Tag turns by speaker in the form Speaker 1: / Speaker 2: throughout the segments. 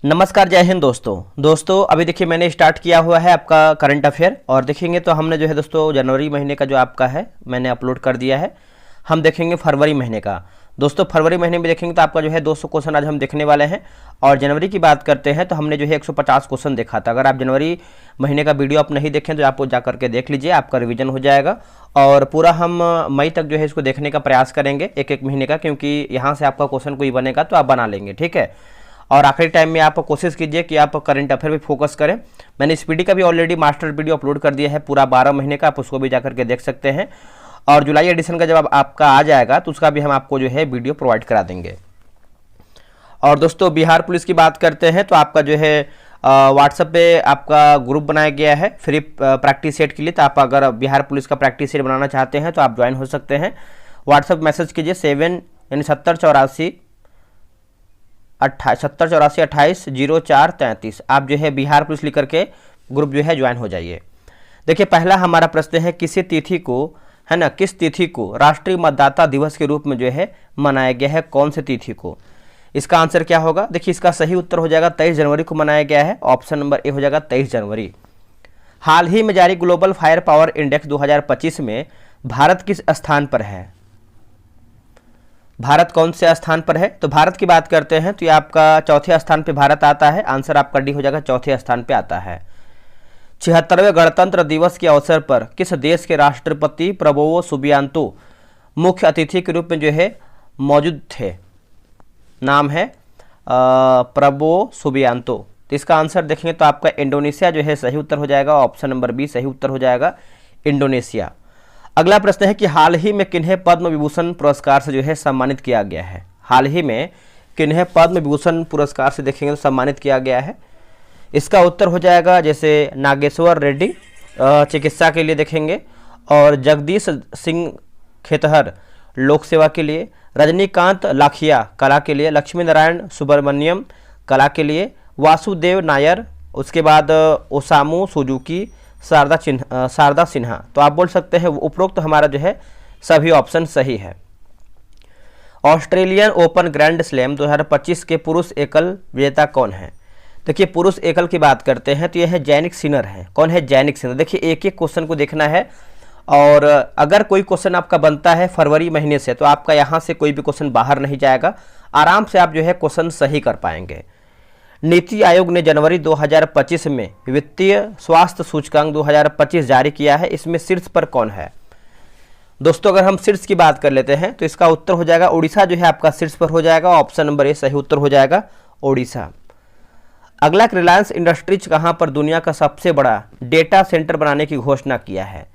Speaker 1: नमस्कार, जय हिंद दोस्तों अभी देखिए मैंने स्टार्ट किया हुआ है आपका करंट अफेयर और देखेंगे तो हमने जो है दोस्तों जनवरी महीने का जो आपका है मैंने अपलोड कर दिया है। हम देखेंगे फरवरी महीने का। दोस्तों फरवरी महीने में देखेंगे तो आपका जो है 200 क्वेश्चन आज हम देखने वाले हैं। और जनवरी की बात करते हैं तो हमने जो है 150 क्वेश्चन देखा था। अगर आप जनवरी महीने का वीडियो आप नहीं देखें तो आप जा करके देख लीजिए, आपका रिवीजन हो जाएगा। और पूरा हम मई तक जो है इसको देखने का प्रयास करेंगे एक एक महीने का, क्योंकि यहाँ से आपका क्वेश्चन कोई बनेगा तो आप बना लेंगे, ठीक है। और आखिरी टाइम में आप कोशिश कीजिए कि आप करंट अफेयर पे फोकस करें। मैंने इस पीडी का भी ऑलरेडी मास्टर वीडियो अपलोड कर दिया है पूरा 12 महीने का, आप उसको भी जाकर के देख सकते हैं। और जुलाई एडिशन का जब आपका आ जाएगा तो उसका भी हम आपको जो है वीडियो प्रोवाइड करा देंगे। और दोस्तों बिहार पुलिस की बात करते हैं तो आपका जो है व्हाट्सएप पे आपका ग्रुप बनाया गया है फ्री प्रैक्टिस सेट के लिए। तो आप अगर बिहार पुलिस का प्रैक्टिस सेट बनाना चाहते हैं तो आप ज्वाइन हो सकते हैं। व्हाट्सएप मैसेज कीजिए 708428 आप जो है बिहार पुलिस लिख करके ग्रुप जो है ज्वाइन हो जाइए। देखिए पहला हमारा प्रश्न है किस तिथि को राष्ट्रीय मतदाता दिवस के रूप में जो है मनाया गया है, कौन सी तिथि को? इसका आंसर क्या होगा? देखिए इसका सही उत्तर हो जाएगा 23 जनवरी को मनाया गया है। ऑप्शन नंबर ए हो जाएगा 23 जनवरी। हाल ही में जारी ग्लोबल फायर पावर इंडेक्स 2025 में भारत किस स्थान पर है? भारत कौन से स्थान पर है? तो भारत की बात करते हैं तो ये आपका चौथे स्थान पे भारत आता है। आंसर आपका डी हो जाएगा, चौथे स्थान पे आता है। 76वें गणतंत्र दिवस के अवसर पर किस देश के राष्ट्रपति प्रबोवो सुबियांतो मुख्य अतिथि के रूप में जो है मौजूद थे? नाम है प्रबोवो सुबियांतो। तो इसका आंसर देखेंगे तो आपका इंडोनेशिया जो है सही उत्तर हो जाएगा। ऑप्शन नंबर बी सही उत्तर हो जाएगा, इंडोनेशिया। अगला प्रश्न है कि हाल ही में किन्हें पद्म विभूषण पुरस्कार से जो है सम्मानित किया गया है? हाल ही में किन्हें पद्म विभूषण पुरस्कार से देखेंगे तो सम्मानित किया गया है? इसका उत्तर हो जाएगा जैसे नागेश्वर रेड्डी चिकित्सा के लिए देखेंगे, और जगदीश सिंह खेतहर लोक सेवा के लिए, रजनीकांत लाखिया कला के लिए, लक्ष्मी नारायण सुब्रमण्यम कला के लिए, वासुदेव नायर, उसके बाद ओसामू सुजुकी, शारदा सिन्हा। तो आप बोल सकते हैं उपरोक्त हमारा जो है सभी ऑप्शन सही है। ऑस्ट्रेलियन ओपन ग्रैंड स्लैम 2025 के पुरुष एकल विजेता कौन है? देखिए पुरुष एकल की बात करते हैं तो यह है जैनिक सिनर है। कौन है? Jannik Sinner. देखिए एक एक क्वेश्चन को देखना है, और अगर कोई क्वेश्चन आपका बनता है फरवरी महीने से तो आपका यहाँ से कोई भी क्वेश्चन बाहर नहीं जाएगा, आराम से आप जो है क्वेश्चन सही कर पाएंगे। नीति आयोग ने जनवरी 2025 में वित्तीय स्वास्थ्य सूचकांक 2025 जारी किया है। इसमें शीर्ष पर कौन है? दोस्तों अगर हम शीर्ष की बात कर लेते हैं तो इसका उत्तर हो जाएगा उड़ीसा जो है आपका शीर्ष पर हो जाएगा। ऑप्शन नंबर ए सही उत्तर हो जाएगा, उड़ीसा। अगला रिलायंस इंडस्ट्रीज कहां पर दुनिया का सबसे बड़ा डेटा सेंटर बनाने की घोषणा किया है?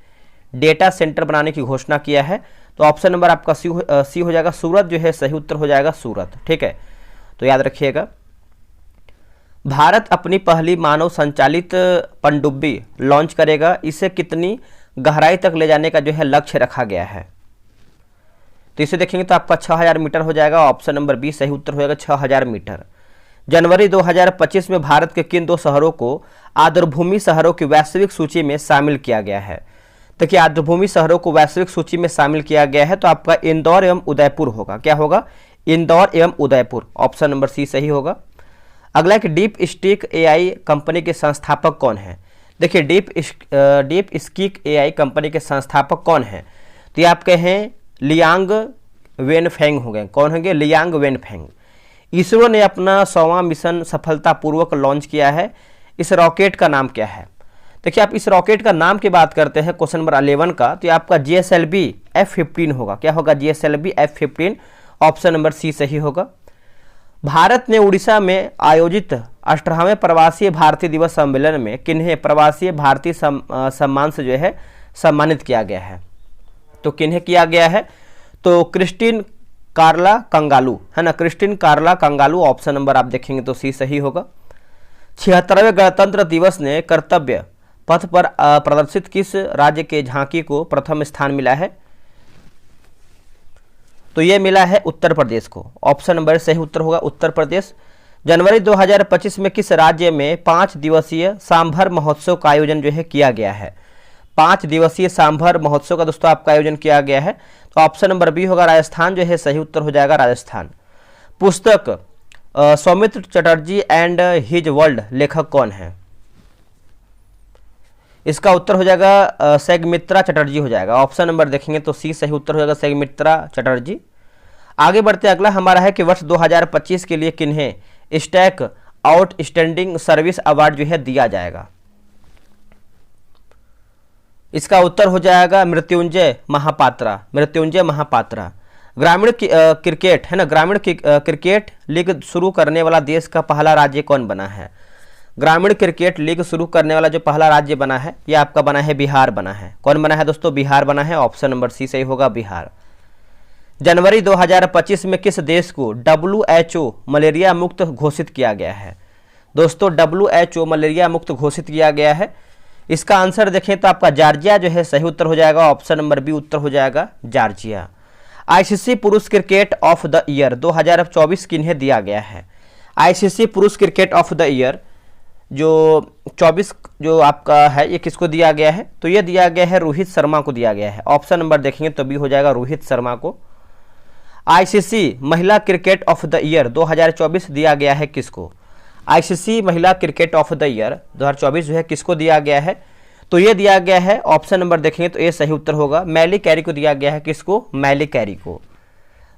Speaker 1: डेटा सेंटर बनाने की घोषणा किया है तो ऑप्शन नंबर आपका सी हो जाएगा, सूरत जो है सही उत्तर हो जाएगा, सूरत। ठीक है, तो याद रखिएगा। भारत अपनी पहली मानव संचालित पनडुब्बी लॉन्च करेगा, इसे कितनी गहराई तक ले जाने का जो है लक्ष्य रखा गया है? तो इसे देखेंगे तो आपका 6000 मीटर हो जाएगा। ऑप्शन नंबर बी सही उत्तर हो जाएगा, 6000 मीटर। जनवरी 2025 में भारत के किन दो शहरों को आर्द्रभूमि शहरों की वैश्विक सूची में शामिल किया गया है? देखिए आर्द्रभूमि शहरों को वैश्विक सूची में शामिल किया गया है तो आपका इंदौर एवं उदयपुर होगा। क्या होगा? इंदौर एवं उदयपुर। ऑप्शन नंबर सी सही होगा। अगला एक डीप स्टीक एआई कंपनी के संस्थापक कौन है? देखिए डीप स्कीक एआई कंपनी के संस्थापक कौन है? तो ये आपके हैं लियांग वेनफेंग हो गए। कौन होंगे? Liang Wenfeng. इसरो ने अपना 100वां मिशन सफलतापूर्वक लॉन्च किया है। इस रॉकेट का नाम क्या है? देखिए आप इस रॉकेट का नाम की बात करते हैं क्वेश्चन नंबर 11 का, तो ये आपका GSLV F-15 होगा। क्या होगा? GSLV F-15। ऑप्शन नंबर सी सही होगा। भारत ने उड़ीसा में आयोजित 18वें प्रवासी भारतीय दिवस सम्मेलन में किन्हें प्रवासी भारतीय सम्मान से जो है सम्मानित किया गया है? तो किन्हें किया गया है? तो क्रिस्टिन कार्ला कंगालू है ना, क्रिस्टिन कार्ला कंगालू। ऑप्शन नंबर आप देखेंगे तो सी सही होगा। 76वें गणतंत्र दिवस ने कर्तव्य पथ पर प्रदर्शित किस राज्य के झांकी को प्रथम स्थान मिला है? तो ये मिला है उत्तर प्रदेश को। ऑप्शन नंबर सही उत्तर होगा, उत्तर प्रदेश। जनवरी 2025 में किस राज्य में 5 दिवसीय सांभर महोत्सव का आयोजन जो है किया गया है? 5 दिवसीय सांभर महोत्सव का दोस्तों आपका आयोजन किया गया है तो ऑप्शन नंबर बी होगा, राजस्थान जो है सही उत्तर हो जाएगा, राजस्थान। पुस्तक Soumitra Chatterjee and his world लेखक कौन है? इसका उत्तर हो जाएगा सेगमित्रा चटर्जी हो जाएगा। ऑप्शन नंबर देखेंगे तो सी सही उत्तर हो जाएगा, सेगमित्रा चटर्जी। आगे बढ़ते अगला हमारा है कि वर्ष 2025 के लिए किन्हें स्टैक आउटस्टैंडिंग सर्विस अवार्ड जो है दिया जाएगा? इसका उत्तर हो जाएगा मृत्युंजय महापात्रा, मृत्युंजय महापात्रा। ग्रामीण क्रिकेट है ना, ग्रामीण क्रिकेट लीग शुरू करने वाला देश का पहला राज्य कौन बना है? ग्रामीण क्रिकेट लीग शुरू करने वाला जो पहला राज्य बना है ये आपका बना है बिहार बना है। कौन बना है दोस्तों? बिहार बना है। ऑप्शन नंबर सी सही होगा, बिहार। जनवरी 2025 में किस देश को WHO मलेरिया मुक्त घोषित किया गया है? दोस्तों WHO मलेरिया मुक्त घोषित किया गया है। इसका आंसर देखें तो आपका जॉर्जिया जो है सही उत्तर हो जाएगा। ऑप्शन नंबर बी उत्तर हो जाएगा, जॉर्जिया। ICC पुरुष क्रिकेट ऑफ द ईयर 2024 किन्हें दिया गया है? ICC पुरुष क्रिकेट ऑफ द ईयर जो 24 जो आपका है ये किसको दिया गया है? तो ये दिया गया है रोहित शर्मा को दिया गया है। ऑप्शन नंबर देखेंगे तो बी हो जाएगा, रोहित शर्मा को। ICC महिला क्रिकेट ऑफ द ईयर 2024 दिया गया है किसको? ICC महिला क्रिकेट ऑफ द ईयर 2024 जो है किसको दिया गया है? तो ये दिया गया है, ऑप्शन नंबर देखेंगे तो ये सही उत्तर होगा, मैली कैरी को दिया गया है। किसको? मैली कैरी को।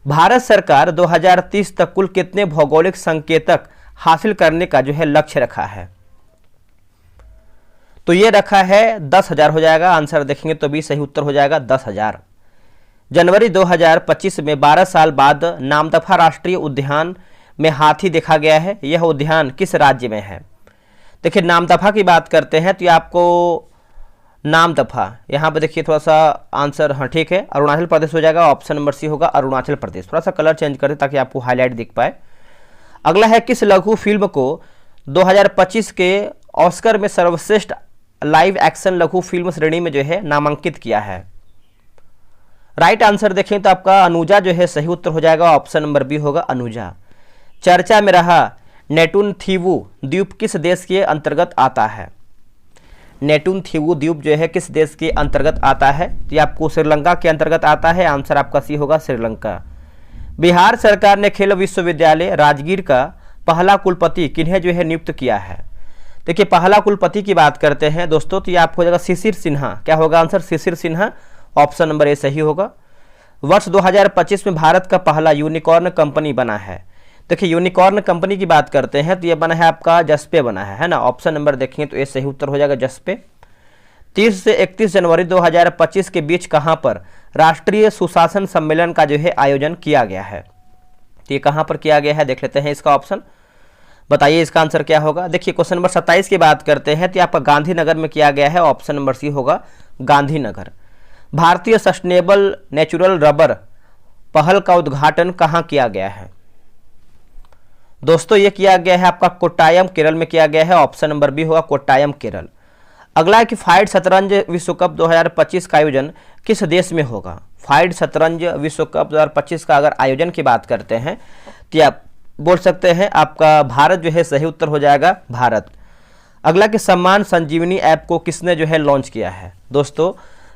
Speaker 1: भारत सरकार 2030 तक कुल कितने भौगोलिक संकेतक हासिल करने का जो है लक्ष्य रखा है? तो ये रखा है 10,000 हो जाएगा। आंसर देखेंगे तो भी सही उत्तर हो जाएगा, 10,000। जनवरी 2025 में 12 साल बाद नामदफा राष्ट्रीय उद्यान में हाथी देखा गया है। यह उद्यान किस राज्य में है? देखिए नामदफा की बात करते हैं तो ये आपको नामदफा यहाँ पे देखिए थोड़ा सा आंसर, हाँ ठीक है, अरुणाचल प्रदेश हो जाएगा। ऑप्शन नंबर सी होगा, अरुणाचल प्रदेश। थोड़ा सा कलर चेंज करें ताकि आपको हाईलाइट दिख पाए। अगला है किस लघु फिल्म को 2025 के ऑस्कर में सर्वश्रेष्ठ लाइव एक्शन लघु फिल्म श्रेणी में जो है नामांकित किया है? राइट आंसर देखें तो आपका अनुजा जो है सही उत्तर हो जाएगा। ऑप्शन नंबर बी होगा, अनुजा। चर्चा में रहा नेटुन थीवू द्वीप किस देश के अंतर्गत आता है? नेटुन थीवू द्वीप जो है किस देश के अंतर्गत आता है? तो ये आपको श्रीलंका के अंतर्गत आता है। आंसर आपका सी होगा, श्रीलंका। बिहार सरकार ने खेल विश्वविद्यालय राजगीर का पहला कुलपति किन्हें जो है नियुक्त किया है? देखिए पहला कुलपति की बात करते हैं दोस्तों तो ये आपको हो जाएगा शिशिर सिन्हा। क्या होगा answer? Shishir Sinha. Option number ए सही होगा। वर्ष 2025 में भारत का पहला यूनिकॉर्न कंपनी बना है। देखिए यूनिकॉर्न कंपनी की बात करते हैं तो ये बना है आपका जस्पे बना है ना। ऑप्शन नंबर देखेंगे तो ये सही उत्तर हो जाएगा, जस्पे। 30 से 31 जनवरी 2025 के बीच कहां पर राष्ट्रीय सुशासन सम्मेलन का जो है आयोजन किया गया है? तो ये कहां पर किया गया है देख लेते हैं इसका ऑप्शन। बताइए इसका आंसर क्या होगा? देखिए क्वेश्चन नंबर 27 की बात करते हैं तो आपका गांधीनगर में किया गया है। ऑप्शन नंबर सी होगा, गांधीनगर। भारतीय सस्टेनेबल नेचुरल रबर पहल का उद्घाटन कहां किया गया है? दोस्तों ये किया गया है आपका कोट्टायम केरल में किया गया है। ऑप्शन नंबर बी होगा, कोट्टायम केरल। अगला है कि फाइड शतरंज विश्व कप 2025 का आयोजन किस देश में होगा? फाइड शतरंज विश्व कप 2025 का अगर आयोजन की बात करते हैं तो आप बोल सकते हैं आपका भारत जो है सही उत्तर हो जाएगा, भारत। अगला कि सम्मान संजीवनी ऐप को किसने जो है लॉन्च किया है? दोस्तों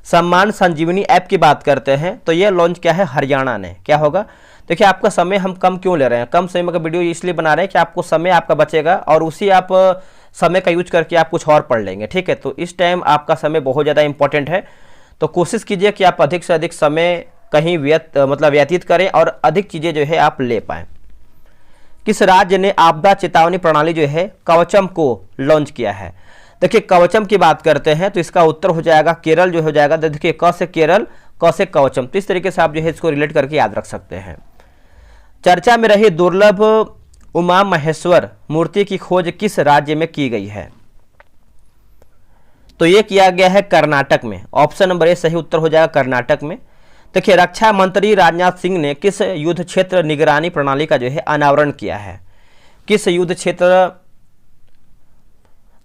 Speaker 1: सम्मान संजीवनी ऐप की बात करते हैं तो ये लॉन्च किया है हरियाणा ने। क्या होगा? देखिए आपका समय हम कम क्यों ले रहे हैं, कम समय का वीडियो इसलिए बना रहे हैं कि आपको समय आपका बचेगा और उसी आप समय का यूज करके आप कुछ और पढ़ लेंगे। ठीक है, तो इस टाइम आपका समय बहुत ज़्यादा इंपॉर्टेंट है, तो कोशिश कीजिए कि आप अधिक से अधिक समय कहीं व्यतीत करें और अधिक चीज़ें जो है आप ले पाएँ। किस राज्य ने आपदा चेतावनी प्रणाली जो है कवचम को लॉन्च किया है? देखिए कवचम की बात करते हैं तो इसका उत्तर हो जाएगा केरल जो हो जाएगा। देखिए क से केरल, क से कवचम, तो इस तरीके से आप जो है इसको रिलेट करके याद रख सकते हैं। चर्चा में रही दुर्लभ उमा महेश्वर मूर्ति की खोज किस राज्य में की गई है? तो ये किया गया है कर्नाटक में। ऑप्शन नंबर ए सही उत्तर हो जाएगा, कर्नाटक में। देखिए रक्षा मंत्री राजनाथ सिंह ने किस युद्ध क्षेत्र निगरानी प्रणाली का जो है अनावरण किया है? किस युद्ध क्षेत्र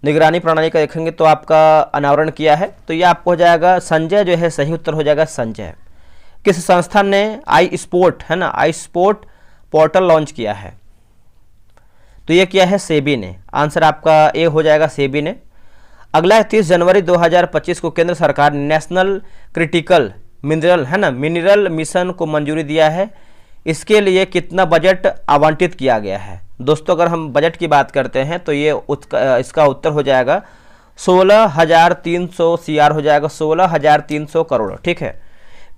Speaker 1: निगरानी प्रणाली का देखेंगे तो आपका अनावरण किया है, तो ये आपको हो जाएगा संजय जो है सही उत्तर हो जाएगा, संजय। किस संस्था ने आई स्पोर्ट है ना, आई स्पोर्ट पोर्टल लॉन्च किया है? तो ये किया है सेबी ने। आंसर आपका ए हो जाएगा, सेबी ने। अगला है 30 जनवरी 2025 को केंद्र सरकार ने नेशनल क्रिटिकल मिनरल है ना, मिनरल मिशन को मंजूरी दिया है। इसके लिए कितना बजट आवंटित किया गया है? दोस्तों अगर हम बजट की बात करते हैं तो ये इसका उत्तर हो जाएगा 16,300 CR हो जाएगा, 16,300 करोड़। ठीक है।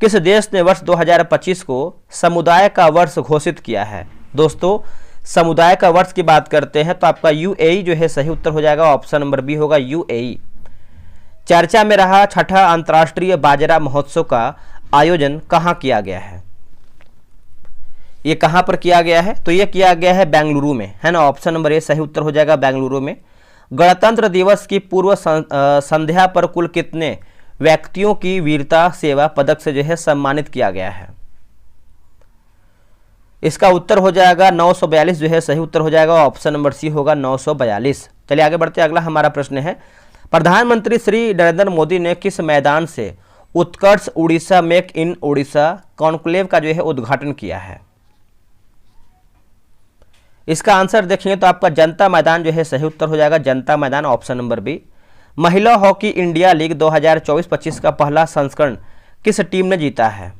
Speaker 1: किस देश ने वर्ष 2025 को समुदाय का वर्ष घोषित किया है? दोस्तों समुदाय का वर्ष की बात करते हैं तो आपका UAE जो है सही उत्तर हो जाएगा, ऑप्शन नंबर बी होगा UAE। चर्चा में रहा छठा अंतर्राष्ट्रीय बाजरा महोत्सव का आयोजन कहाँ किया गया है? ये कहाँ पर किया गया है? तो ये किया गया है बेंगलुरु में, है ना, ऑप्शन नंबर ए सही उत्तर हो जाएगा, बेंगलुरु में। गणतंत्र दिवस की पूर्व संध्या पर कुल कितने व्यक्तियों की वीरता सेवा पदक से जो है सम्मानित किया गया है? इसका उत्तर हो जाएगा 942 जो है सही उत्तर हो जाएगा, ऑप्शन नंबर सी होगा 942। चलिए आगे बढ़ते हैं। अगला हमारा प्रश्न है, प्रधानमंत्री श्री नरेंद्र मोदी ने किस मैदान से Utkarsh Odisha make in Odisha conclave का जो है उद्घाटन किया है? इसका आंसर देखेंगे तो आपका जनता मैदान जो है सही उत्तर हो जाएगा, जनता मैदान, ऑप्शन नंबर बी। महिला हॉकी इंडिया लीग 2024-25 का पहला संस्करण किस टीम ने जीता है?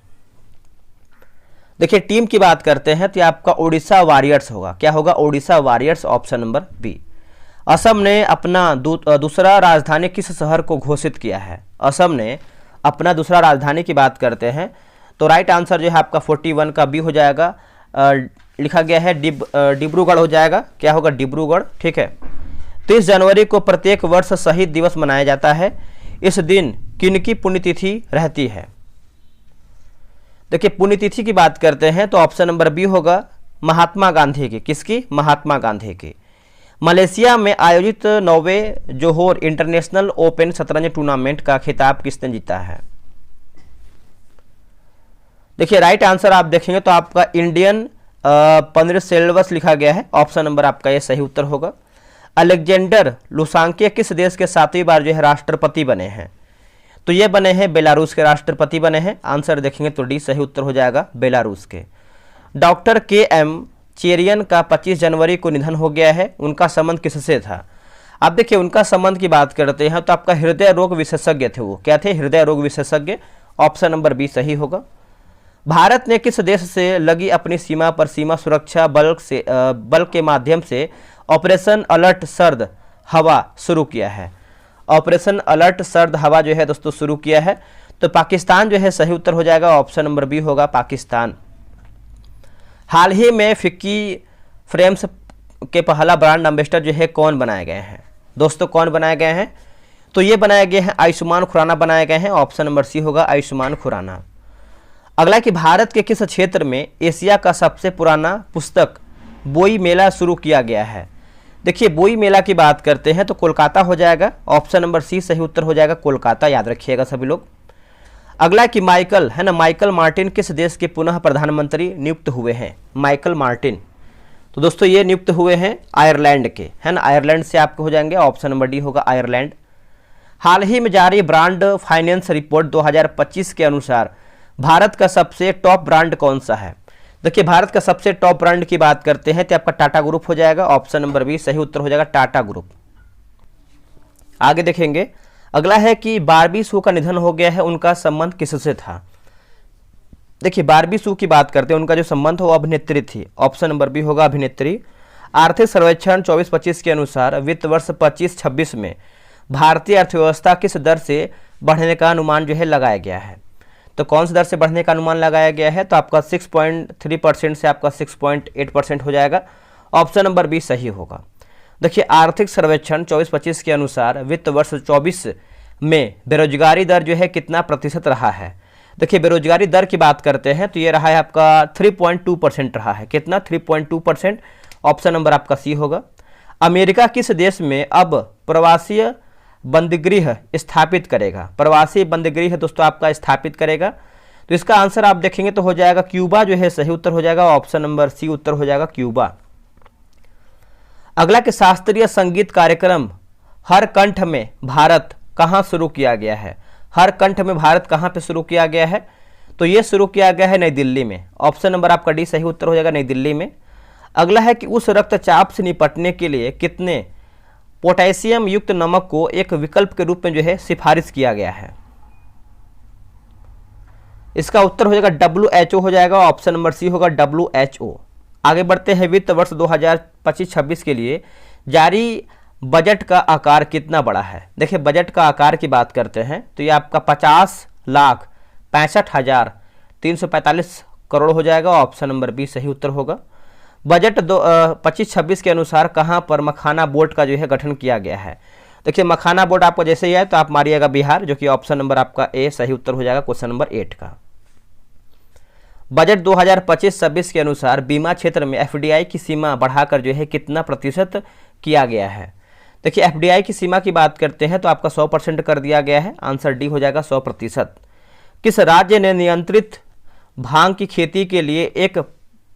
Speaker 1: देखिए टीम की बात करते हैं तो आपका ओडिशा वॉरियर्स होगा। क्या होगा? Odisha warriors, option number B. Assam ने अपना दूसरा राजधानी किस शहर को घोषित किया है? असम ने अपना दूसरा राजधानी की बात करते हैं तो राइट आंसर जो है आपका 41 का बी हो जाएगा। लिखा गया है डिब्रूगढ़ हो जाएगा। क्या होगा? डिब्रूगढ़। ठीक है। 30 जनवरी को प्रत्येक वर्ष शहीद दिवस मनाया जाता है। इस दिन किनकी पुण्यतिथि रहती है? देखिए पुण्यतिथि की बात करते हैं तो ऑप्शन नंबर बी होगा, महात्मा गांधी की। किसकी? महात्मा गांधी की। मलेशिया में आयोजित 9वें जोहोर इंटरनेशनल ओपन शतरंज टूर्नामेंट का खिताब किसने जीता है? देखिए राइट आंसर आप देखेंगे तो आपका इंडियन पनिरसेल्वस लिखा गया है, ऑप्शन नंबर आपका ये सही उत्तर होगा। अलेक्जेंडर लुकाशेंको किस देश के 7वीं बार जो है राष्ट्रपति बने हैं? तो ये बने हैं बेलारूस के राष्ट्रपति बने हैं। आंसर देखेंगे तो डी सही उत्तर हो जाएगा, बेलारूस के। डॉक्टर KM चेरियन का 25 जनवरी को निधन हो गया है। उनका संबंध किससे था? आप देखिए उनका संबंध की बात करते हैं तो आपका हृदय रोग विशेषज्ञ थे वो। क्या थे? हृदय रोग विशेषज्ञ, ऑप्शन नंबर बी सही होगा। भारत ने किस देश से लगी अपनी सीमा पर सीमा सुरक्षा बल के माध्यम से ऑपरेशन अलर्ट सर्द हवा शुरू किया है? ऑपरेशन अलर्ट सर्द हवा जो है दोस्तों शुरू किया है तो पाकिस्तान जो है सही उत्तर हो जाएगा, ऑप्शन नंबर बी होगा, पाकिस्तान। हाल ही में फिक्की फ्रेम्स के पहला ब्रांड एम्बेसडर जो है कौन बनाए गए हैं? दोस्तों कौन बनाए गए हैं? तो ये बनाए गए हैं आयुष्मान खुराना बनाए गए हैं, ऑप्शन नंबर सी होगा, आयुष्मान खुराना। अगला कि भारत के किस क्षेत्र में एशिया का सबसे पुराना पुस्तक बोई मेला शुरू किया गया है? देखिए बोई मेला की बात करते हैं तो कोलकाता हो जाएगा, ऑप्शन नंबर सी सही उत्तर हो जाएगा, कोलकाता। याद रखिएगा सभी लोग। अगला कि माइकल है ना, माइकल मार्टिन किस देश के पुनः प्रधानमंत्री नियुक्त हुए हैं? माइकल मार्टिन तो दोस्तों ये नियुक्त हुए हैं आयरलैंड के, है ना, आयरलैंड से आपके हो जाएंगे, ऑप्शन नंबर डी होगा, आयरलैंड। हाल ही में जारी ब्रांड फाइनेंस रिपोर्ट 2025 के अनुसार भारत का सबसे टॉप ब्रांड कौन सा है? देखिए भारत का सबसे टॉप ब्रांड की बात करते हैं तो आपका टाटा ग्रुप हो जाएगा, ऑप्शन नंबर बी सही उत्तर हो जाएगा, टाटा ग्रुप। आगे देखेंगे। अगला है कि बारबी शू का निधन हो गया है, उनका संबंध किससे था? देखिए बारबी शू की बात करते हैं, उनका जो संबंध हो अभिनेत्री थी, ऑप्शन नंबर बी होगा, अभिनेत्री। आर्थिक सर्वेक्षण 24-25 के अनुसार वित्त वर्ष 25-26 में भारतीय अर्थव्यवस्था किस दर से बढ़ने का अनुमान जो है लगाया गया है? तो कौन सी दर से बढ़ने का अनुमान लगाया गया है? तो आपका 6.3% से आपका 6.8% हो जाएगा, ऑप्शन नंबर बी सही होगा। देखिए आर्थिक सर्वेक्षण 24-25 के अनुसार वित्त वर्ष 24 में बेरोजगारी दर जो है कितना प्रतिशत रहा है? देखिए बेरोजगारी दर की बात करते हैं तो ये रहा है आपका 3.2% रहा है। कितना? 3.2%, ऑप्शन नंबर आपका सी होगा। अमेरिका किस देश में अब प्रवासी बंदीगृह स्थापित करेगा? प्रवासी बंदीगृह दोस्तों आपका स्थापित करेगा तो इसका आंसर आप देखेंगे तो हो जाएगा क्यूबा जो है सही उत्तर हो जाएगा, ऑप्शन नंबर सी उत्तर हो जाएगा, क्यूबा। अगला कि शास्त्रीय संगीत कार्यक्रम हर कंठ में भारत कहाँ शुरू किया गया है? हर कंठ में भारत कहाँ पे शुरू किया गया है? तो ये शुरू किया गया है नई दिल्ली में, ऑप्शन नंबर आपका डी सही उत्तर हो जाएगा, नई दिल्ली में। अगला है कि उस रक्तचाप से निपटने के लिए कितने पोटेशियम युक्त नमक को एक विकल्प के रूप में जो है सिफारिश किया गया है? इसका उत्तर हो जाएगा WHO हो जाएगा, ऑप्शन नंबर सी होगा WHO। आगे बढ़ते हैं, वित्त वर्ष 2025-26 के लिए जारी बजट का आकार कितना बड़ा है। देखिए बजट का आकार की बात करते हैं तो ये आपका 50,65,345 करोड़ हो जाएगा, ऑप्शन नंबर बी सही उत्तर होगा। बजट 25-26 के अनुसार कहां पर मखाना बोर्ड का जो है गठन किया गया है। देखिए मखाना बोर्ड आपको जैसे ही है तो आप मारिएगा बिहार, जो कि ऑप्शन नंबर आपका ए सही उत्तर हो जाएगा क्वेश्चन नंबर 8 का। बजट 2025-26 के अनुसार बीमा क्षेत्र में FDI की सीमा बढ़ाकर जो है कितना प्रतिशत किया गया है। देखिए FDI की सीमा की बात करते हैं तो आपका 100% कर दिया गया है, आंसर डी हो जाएगा 100%। किस राज्य ने नियंत्रित भांग की खेती के लिए एक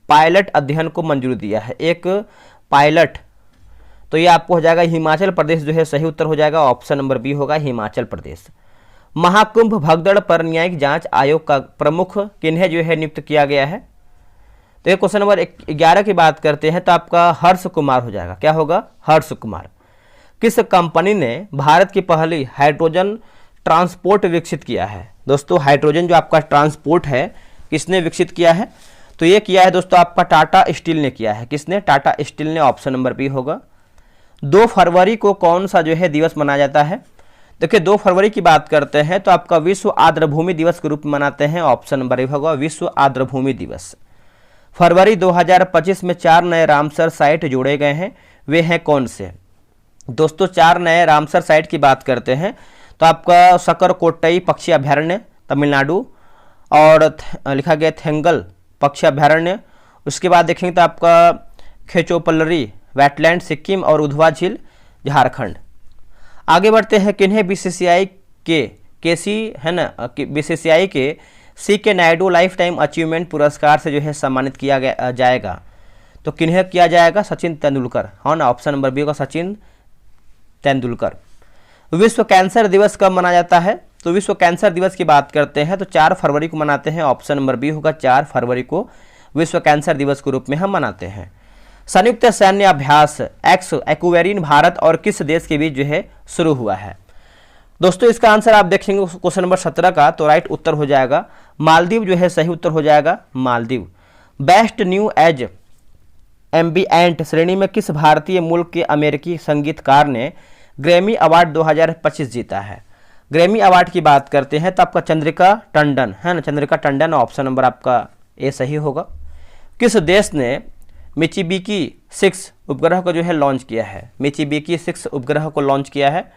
Speaker 1: पायलट अध्ययन को मंजूरी दिया है। एक पायलट, तो ये आपको हो जाएगा हिमाचल प्रदेश जो है सही उत्तर हो जाएगा, ऑप्शन नंबर बी होगा हिमाचल प्रदेश। महाकुंभ भगदड़ पर न्यायिक जांच आयोग का प्रमुख किन्हें जो है नियुक्त किया गया है। तो ये क्वेश्चन नंबर 11 की बात करते हैं तो आपका हर्ष कुमार हो जाएगा, क्या होगा, हर्ष कुमार। किस कंपनी ने भारत की पहली हाइड्रोजन ट्रांसपोर्ट विकसित किया है। दोस्तों हाइड्रोजन जो आपका ट्रांसपोर्ट है किसने विकसित किया है, तो ये किया है दोस्तों आपका टाटा स्टील ने किया है। किसने, टाटा स्टील ने, ऑप्शन नंबर बी होगा। 2 फरवरी को कौन सा जो है दिवस मनाया जाता है। देखिए 2 फरवरी की बात करते हैं तो आपका विश्व आर्द्रभूमि दिवस के रूप में मनाते हैं, ऑप्शन नंबर ए होगा विश्व आर्द्रभूमि दिवस। फरवरी 2025 में 4 नए रामसर साइट जोड़े गए हैं, वे हैं कौन से। दोस्तों 4 नए रामसर साइट की बात करते हैं तो आपका सकरकोटई पक्षी अभ्यारण्य तमिलनाडु, और लिखा गया थेंगल पक्षी अभ्यारण्य। उसके बाद देखेंगे तो आपका खेचोपल्लरी वेटलैंड सिक्किम, और उधवा झील झारखंड। आगे बढ़ते हैं, किन्हें BCCI के केसी है ना, BCCI के CK Naidu life time achievement पुरस्कार से जो है सम्मानित किया जाएगा। तो किन्हें किया जाएगा, सचिन तेंदुलकर, हाँ ना, ऑप्शन नंबर बी होगा सचिन तेंदुलकर। विश्व कैंसर दिवस कब मनाया जाता है, तो विश्व कैंसर दिवस की बात करते हैं तो 4 फरवरी को मनाते हैं, ऑप्शन नंबर बी होगा 4 फरवरी को विश्व कैंसर दिवस के रूप में हम मनाते हैं। संयुक्त सैन्य अभ्यास एक्वेरिन भारत और किस देश के बीच जो है शुरू हुआ है। दोस्तों इसका आंसर आप देखेंगे क्वेश्चन नंबर 17 का, तो राइट उत्तर हो जाएगा मालदीव जो है सही उत्तर हो जाएगा Maldives. Best new age ambient श्रेणी में किस भारतीय मूल के अमेरिकी संगीतकार ने ग्रैमी अवार्ड 2025 जीता है। ग्रैमी अवार्ड की बात करते हैं तो आपका चंद्रिका टंडन है ना, चंद्रिका टंडन, ऑप्शन नंबर आपका ए सही होगा। किस देश ने मिचिबिकी 6 उपग्रह को जो है लॉन्च किया है। मिचिबिकी 6 उपग्रह को लॉन्च किया है,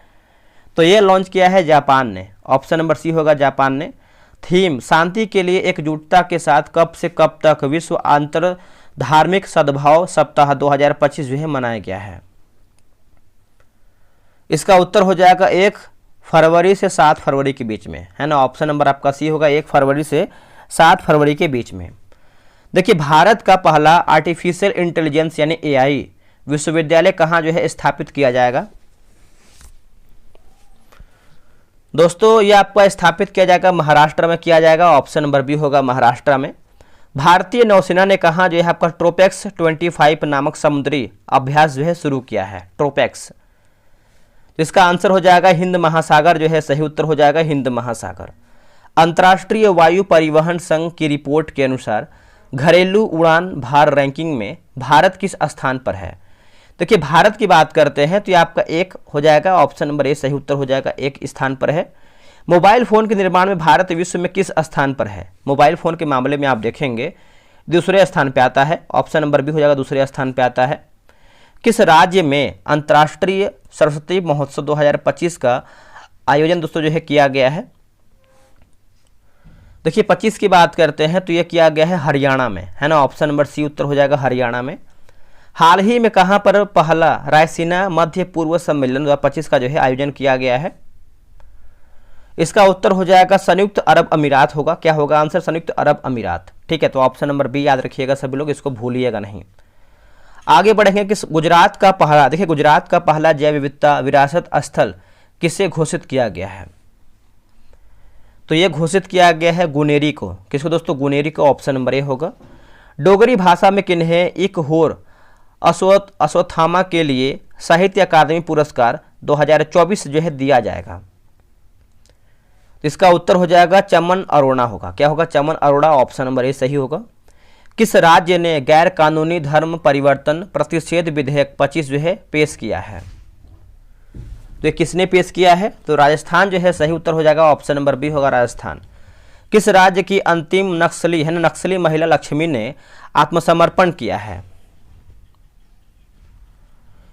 Speaker 1: तो ये लॉन्च किया है जापान ने, ऑप्शन नंबर सी होगा जापान ने। थीम शांति के लिए एकजुटता के साथ कब से कब तक विश्व अंतर धार्मिक सद्भाव सप्ताह 2025 जो है मनाया गया है। इसका उत्तर हो जाएगा 1 फरवरी से 7 फरवरी के बीच में, है ना, ऑप्शन नंबर आपका सी होगा 1 फरवरी से 7 फरवरी के बीच में। देखिए भारत का पहला आर्टिफिशियल इंटेलिजेंस यानी AI विश्वविद्यालय कहाँ जो है स्थापित किया जाएगा। दोस्तों ये आपका स्थापित किया जाएगा महाराष्ट्र में किया जाएगा, ऑप्शन नंबर बी होगा महाराष्ट्र में। भारतीय नौसेना ने कहाँ जो है आपका ट्रोपेक्स 25 नामक समुद्री अभ्यास जो है शुरू किया है, ट्रोपेक्स। इसका आंसर हो जाएगा हिंद महासागर जो है सही उत्तर हो जाएगा हिंद महासागर। अंतर्राष्ट्रीय वायु परिवहन संघ की रिपोर्ट के अनुसार घरेलू उड़ान भार रैंकिंग में भारत किस स्थान पर है। देखिए भारत की बात करते हैं तो ये आपका 1 हो जाएगा, ऑप्शन नंबर ए सही उत्तर हो जाएगा, 1 स्थान पर है। मोबाइल फ़ोन के निर्माण में भारत विश्व में किस स्थान पर है। मोबाइल फ़ोन के मामले में आप देखेंगे दूसरे स्थान पर आता है, ऑप्शन नंबर बी हो जाएगा दूसरे स्थान पर आता है। किस राज्य में अंतर्राष्ट्रीय सरस्वती महोत्सव 2025 का आयोजन दोस्तों जो है किया गया है। देखिए 25 की बात करते हैं तो ये किया गया है हरियाणा में, है ना, ऑप्शन नंबर सी उत्तर हो जाएगा हरियाणा में। हाल ही में कहां पर पहला रायसीना मध्य पूर्व सम्मेलन 2025 का जो है आयोजन किया गया है। इसका उत्तर हो जाएगा संयुक्त अरब अमीरात होगा, क्या होगा आंसर, संयुक्त अरब अमीरात। ठीक है, तो ऑप्शन नंबर बी याद रखिएगा सभी लोग, इसको भूलिएगा नहीं। आगे बढ़ेंगे कि गुजरात का पहला, देखिए गुजरात का पहला जैव विविधता विरासत स्थल किसे घोषित किया गया है। तो ये घोषित किया गया है गुनेरी को, किसको दोस्तों, गुनेरी को, ऑप्शन नंबर ए होगा। डोगरी भाषा में किन्हें एक होर अश्वत्थामा के लिए साहित्य अकादमी पुरस्कार 2024 जो है दिया जाएगा। तो इसका उत्तर हो जाएगा चमन अरोड़ा होगा। क्या होगा? चमन अरोड़ा, ऑप्शन नंबर ए सही होगा। किस राज्य ने गैर कानूनी धर्म परिवर्तन प्रतिषेध विधेयक 25 जो है पेश किया है? तो ये किसने पेश किया है? तो राजस्थान जो है सही उत्तर हो जाएगा, ऑप्शन नंबर बी होगा राजस्थान। किस राज्य की अंतिम नक्सली है नक्सली महिला लक्ष्मी ने आत्मसमर्पण किया है?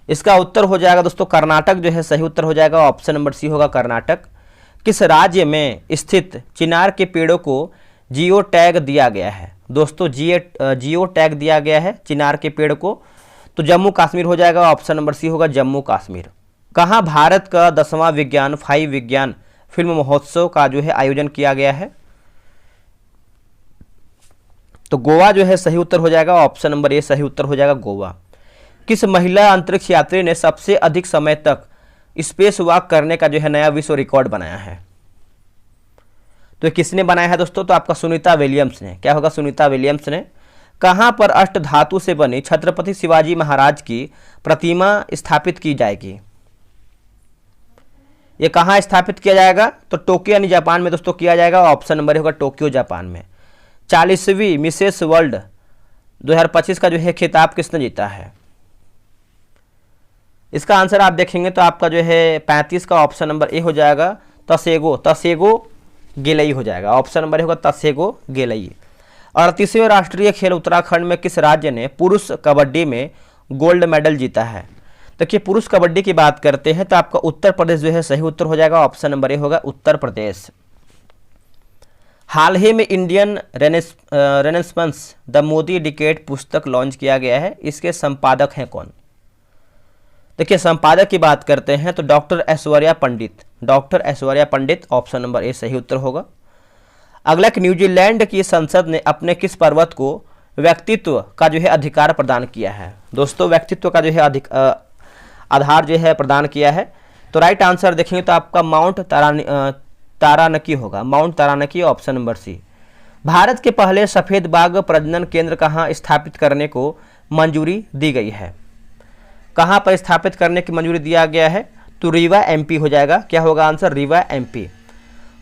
Speaker 1: इसका उत्तर हो जाएगा दोस्तों कर्नाटक जो है सही उत्तर हो जाएगा, ऑप्शन नंबर सी होगा कर्नाटक। किस राज्य में स्थित चिनार के पेड़ों को जियो टैग दिया गया है? दोस्तों जियो टैग दिया गया है चिनार के पेड़ को, तो जम्मू कश्मीर हो जाएगा, ऑप्शन नंबर सी होगा जम्मू कश्मीर। कहाँ भारत का 10वां विज्ञान विज्ञान फिल्म महोत्सव का जो है आयोजन किया गया है? तो गोवा जो है सही उत्तर हो जाएगा, ऑप्शन नंबर ए सही उत्तर हो जाएगा गोवा। किस महिला अंतरिक्ष यात्री ने सबसे अधिक समय तक स्पेस वॉक करने का जो है नया विश्व रिकॉर्ड बनाया है? तो किसने बनाया है दोस्तों? तो आपका सुनीता विलियम्स ने। क्या होगा? सुनीता विलियम्स ने। कहां पर अष्ट धातु से बनी छत्रपति शिवाजी महाराज की प्रतिमा स्थापित की जाएगी? ये कहां स्थापित किया जाएगा? तो टोक्यो यानी जापान में दोस्तों किया जाएगा, ऑप्शन नंबर होगा टोक्यो जापान में। 40वीं मिसेस वर्ल्ड 2025 का जो है खिताब किसने जीता है? इसका आंसर आप देखेंगे तो आपका जो है 35 का ऑप्शन नंबर ए हो जाएगा तसेगो गेलई हो जाएगा, ऑप्शन नंबर होगा तसेगो गेलई। 38वें राष्ट्रीय खेल उत्तराखंड में किस राज्य ने पुरुष कबड्डी में गोल्ड मेडल जीता है? देखिए पुरुष कबड्डी की बात करते हैं तो आपका उत्तर प्रदेश जो है सही उत्तर हो जाएगा, ऑप्शन नंबर ए होगा उत्तर प्रदेश। हाल ही में Indian renaissance the Modi decade पुस्तक लॉन्च किया गया है, इसके संपादक हैं कौन? देखिए संपादक की बात करते हैं तो डॉक्टर ऐश्वर्या पंडित, ऑप्शन नंबर ए सही उत्तर होगा। अगला कि न्यूजीलैंड की संसद ने अपने किस पर्वत को व्यक्तित्व का जो है अधिकार प्रदान किया है? दोस्तों व्यक्तित्व का जो है आधार जो है प्रदान किया है, तो राइट आंसर देखेंगे तो आपका माउंट तारानकी होगा, mount Taranaki, option number C. Bharat के पहले सफेद बाघ प्रजनन केंद्र कहाँ स्थापित करने को मंजूरी दी गई है? कहाँ पर स्थापित करने की मंजूरी दिया गया है? तो रीवा एमपी हो जाएगा। क्या होगा आंसर? रीवा एमपी।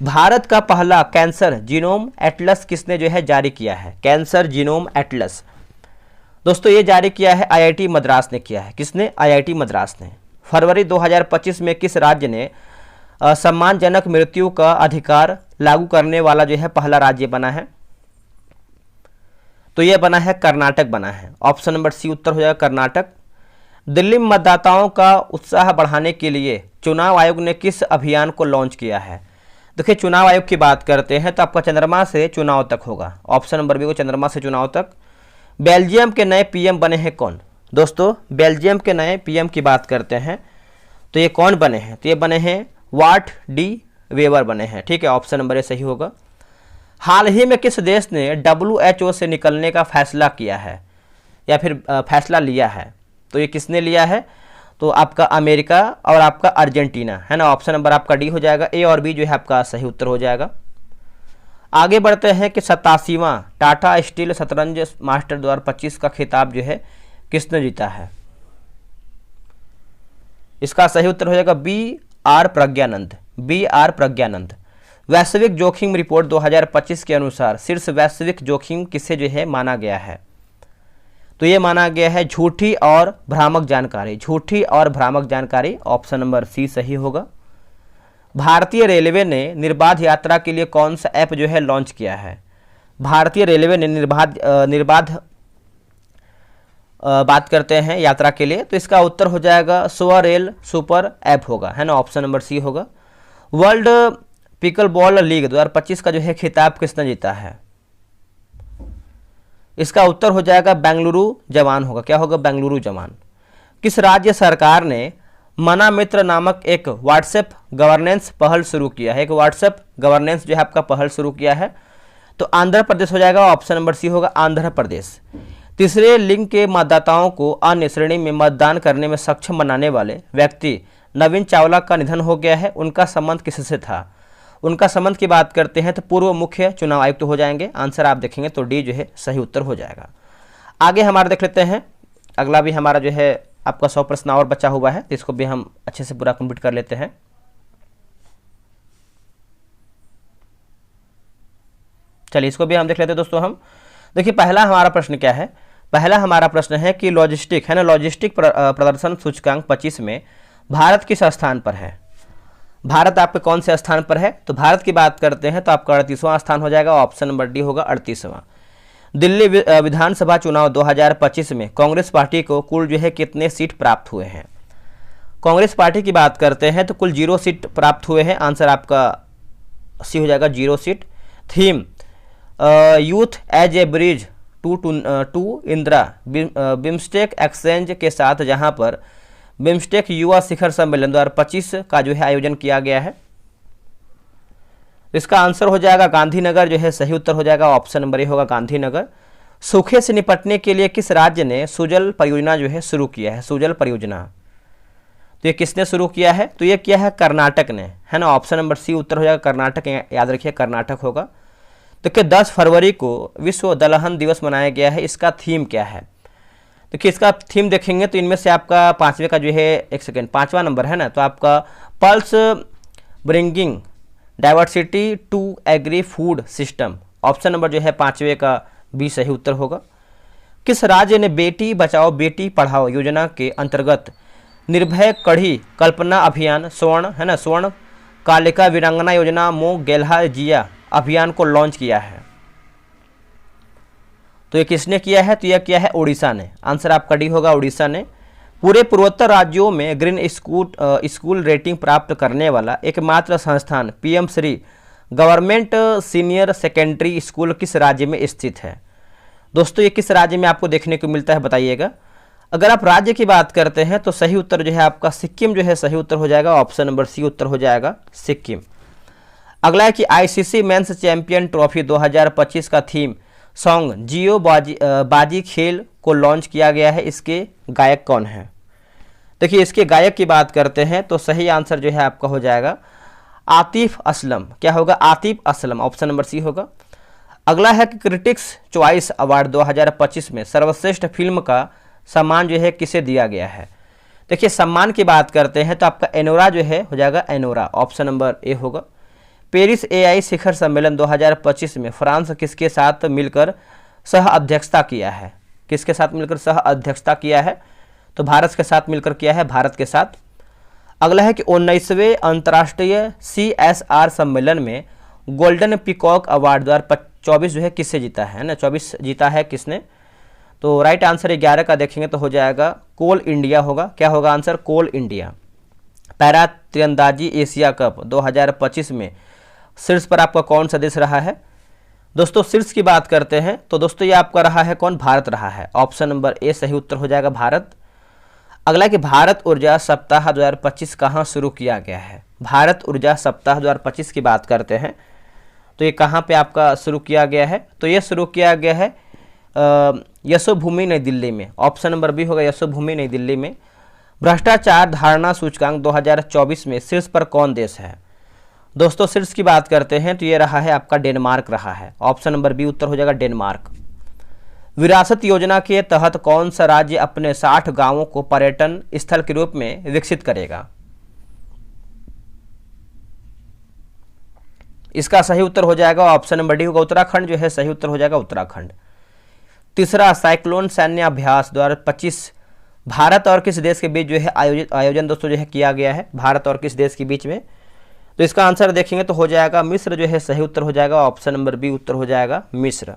Speaker 1: भारत का पहला कैंसर जीनोम एटलस किसने जो है जारी किया है? कैंसर जीनोम एटलस दोस्तों ये जारी किया है आईआईटी मद्रास ने किया है। किसने? आईआईटी मद्रास ने। फरवरी 2025 में किस राज्य ने सम्मानजनक मृत्यु का अधिकार लागू करने वाला जो है पहला राज्य बना है? तो यह बना है कर्नाटक बना है, ऑप्शन नंबर सी उत्तर हो जाएगा कर्नाटक। दिल्ली में मतदाताओं का उत्साह बढ़ाने के लिए चुनाव आयोग ने किस अभियान को लॉन्च किया है? देखिए चुनाव आयोग की बात करते हैं तो आपका चंद्रमा से चुनाव तक होगा, ऑप्शन नंबर बी को चंद्रमा से चुनाव तक। बेल्जियम के नए पीएम बने हैं कौन? दोस्तों बेल्जियम के नए पीएम की बात करते हैं तो ये कौन बने हैं? तो ये बने हैं वाट डी वेवर बने हैं, ठीक है, ऑप्शन नंबर ए सही होगा। हाल ही में किस देश ने WHO से निकलने का फैसला किया है या फिर फैसला लिया है? तो ये किसने लिया है? तो आपका अमेरिका और आपका अर्जेंटीना है ना, ऑप्शन नंबर आपका डी हो जाएगा। ए और बी जो है आपका सही उत्तर हो जाएगा। आगे बढ़ते हैं कि 87वां टाटा स्टील शतरंज मास्टर 2025 का खिताब जो है किसने जीता है? इसका सही उत्तर हो जाएगा बी आर प्रज्ञानंद। वैश्विक जोखिम रिपोर्ट 2025 के अनुसार शीर्ष वैश्विक जोखिम किसे जो है माना गया है? तो ये माना गया है झूठी और भ्रामक जानकारी, ऑप्शन नंबर सी सही होगा। भारतीय रेलवे ने निर्बाध यात्रा के लिए कौन सा ऐप जो है लॉन्च किया है? भारतीय रेलवे ने निर्बाध बात करते हैं यात्रा के लिए, तो इसका उत्तर हो जाएगा स्वरेल सुपर ऐप होगा, है ना, ऑप्शन नंबर सी होगा। वर्ल्ड पिकल बॉल लीग 2025 का जो है खिताब किसने जीता है? इसका उत्तर हो जाएगा बेंगलुरु जवान होगा। क्या होगा? बेंगलुरु जवान। किस राज्य सरकार ने मना मित्र नामक एक व्हाट्सएप गवर्नेंस पहल शुरू किया है? एक व्हाट्सएप गवर्नेंस जो है आपका पहल शुरू किया है, तो आंध्र प्रदेश हो जाएगा, ऑप्शन नंबर सी होगा आंध्र प्रदेश। तीसरे लिंग के मतदाताओं को अन्य श्रेणी में मतदान करने में सक्षम बनाने वाले व्यक्ति नवीन चावला का निधन हो गया है, उनका संबंध किससे था? उनका संबंध की बात करते हैं तो पूर्व मुख्य चुनाव आयुक्त हो जाएंगे। आंसर आप देखेंगे तो डी जो है सही उत्तर हो जाएगा। आगे हमारा देख लेते हैं, अगला भी हमारा जो है आपका 100 प्रश्न और बचा हुआ है, तो इसको भी हम अच्छे से पूरा कंप्लीट कर लेते हैं। चलिए इसको भी हम देख लेते हैं दोस्तों। हम देखिए पहला हमारा प्रश्न क्या है, पहला हमारा प्रश्न है कि लॉजिस्टिक है ना, लॉजिस्टिक प्रदर्शन सूचकांक 25 में भारत किस स्थान पर है। भारत आपके कौन से स्थान पर है, तो भारत की बात करते हैं तो आपका 38वां स्थान हो जाएगा, ऑप्शन नंबर डी होगा 38वां। दिल्ली विधानसभा चुनाव 2025 में कांग्रेस पार्टी को कुल जो है कितने सीट प्राप्त हुए हैं। कांग्रेस पार्टी की बात करते हैं तो कुल 0 सीट प्राप्त हुए हैं, आंसर आपका सी हो जाएगा 0 seat. Theme youth as a bridge to India BIMSTEC exchange के साथ, जहां पर बिम्स्टेक युवा शिखर सम्मेलन 2025 का जो है आयोजन किया गया है। इसका आंसर हो जाएगा गांधीनगर जो है सही उत्तर हो जाएगा, ऑप्शन नंबर ए होगा गांधीनगर। सूखे से निपटने के लिए किस राज्य ने सुजल परियोजना जो है शुरू किया है, सुजल परियोजना, तो ये किसने शुरू किया है, तो ये किया है कर्नाटक ने, है ना, ऑप्शन नंबर सी उत्तर हो जाएगा कर्नाटक, याद रखिए कर्नाटक होगा। देखिए 10 फरवरी को विश्व दलहन दिवस मनाया गया है, इसका थीम क्या है। देखिए इसका थीम देखेंगे तो इनमें से आपका पांचवें का जो है, एक सेकेंड, 5वां नंबर है ना, तो आपका pulse bringing diversity to agri food system, option number जो है 5वें का बी सही उत्तर होगा। किस राज्य ने बेटी बचाओ बेटी पढ़ाओ योजना के अंतर्गत निर्भय कढ़ी कल्पना अभियान, स्वर्ण है ना, स्वर्ण कालिका वीरांगना योजना, मोह गेल्हा जिया अभियान को लॉन्च किया है, तो ये किसने किया है, तो यह किया है उड़ीसा ने, आंसर आपका डी होगा उड़ीसा ने। पूरे पूर्वोत्तर राज्यों में ग्रीन स्कूल रेटिंग प्राप्त करने वाला एकमात्र संस्थान PM Shri government senior secondary school किस राज्य में स्थित है। दोस्तों ये किस राज्य में आपको देखने को मिलता है बताइएगा। अगर आप राज्य की बात करते हैं तो सही उत्तर जो है आपका सिक्किम जो है सही उत्तर हो जाएगा, ऑप्शन नंबर सी उत्तर हो जाएगा सिक्किम। अगला है कि आईसीसी मेंस चैंपियन ट्रॉफी 2025 का थीम सॉन्ग जियो बाजी खेल को लॉन्च किया गया है, इसके गायक कौन है। देखिए इसके गायक की बात करते हैं तो सही आंसर जो है आपका हो जाएगा आतिफ असलम, क्या होगा Atif Aslam, option number C होगा। अगला है कि क्रिटिक्स चॉइस अवार्ड 2025 में सर्वश्रेष्ठ फिल्म का सम्मान जो है किसे दिया गया है। देखिए सम्मान की बात करते हैं तो आपका एनोरा जो है हो जाएगा एनोरा, ऑप्शन नंबर ए होगा। पेरिस एआई शिखर सम्मेलन 2025 में फ्रांस किसके साथ मिलकर सह अध्यक्षता किया है, किसके साथ मिलकर सह अध्यक्षता किया है, तो भारत के साथ मिलकर किया है, भारत के साथ। अगला है कि 19वें अंतर्राष्ट्रीय CSR सम्मेलन में गोल्डन पीकॉक अवार्ड 2024 जो है किससे जीता है ना, 24 जीता है किसने, तो राइट आंसर 11 का देखेंगे तो हो जाएगा कोल इंडिया होगा, क्या होगा आंसर कोल इंडिया। पैरा तीरंदाजी एशिया कप 2025 में शीर्ष पर आपका कौन सा देश रहा है। दोस्तों शीर्ष की बात करते हैं तो दोस्तों ये आपका रहा है कौन, भारत रहा है, ऑप्शन नंबर ए सही उत्तर हो जाएगा भारत। अगला कि भारत ऊर्जा सप्ताह 2025 कहाँ शुरू किया गया है। भारत ऊर्जा सप्ताह 2025 की बात करते हैं तो ये कहाँ पे आपका शुरू किया गया है, तो ये शुरू किया गया है यशोभूमि नई दिल्ली में, ऑप्शन नंबर बी होगा यशोभूमि नई दिल्ली में। भ्रष्टाचार धारणा सूचकांक 2024 में शीर्ष पर कौन देश है। दोस्तों शीर्ष की बात करते हैं तो ये रहा है आपका डेनमार्क रहा है, ऑप्शन नंबर बी उत्तर हो जाएगा डेनमार्क। विरासत योजना के तहत कौन सा राज्य अपने 60 गांवों को पर्यटन स्थल के रूप में विकसित करेगा। इसका सही उत्तर हो जाएगा ऑप्शन नंबर डी होगा उत्तराखंड जो है सही उत्तर हो जाएगा उत्तराखंड। तीसरा साइक्लोन सैन्य अभ्यास 2025 भारत और किस देश के बीच जो है आयोजन दोस्तों जो है किया गया है, भारत और किस देश के बीच में, तो इसका आंसर देखेंगे तो हो जाएगा मिस्र जो है सही उत्तर हो जाएगा, ऑप्शन नंबर बी उत्तर हो जाएगा मिस्र।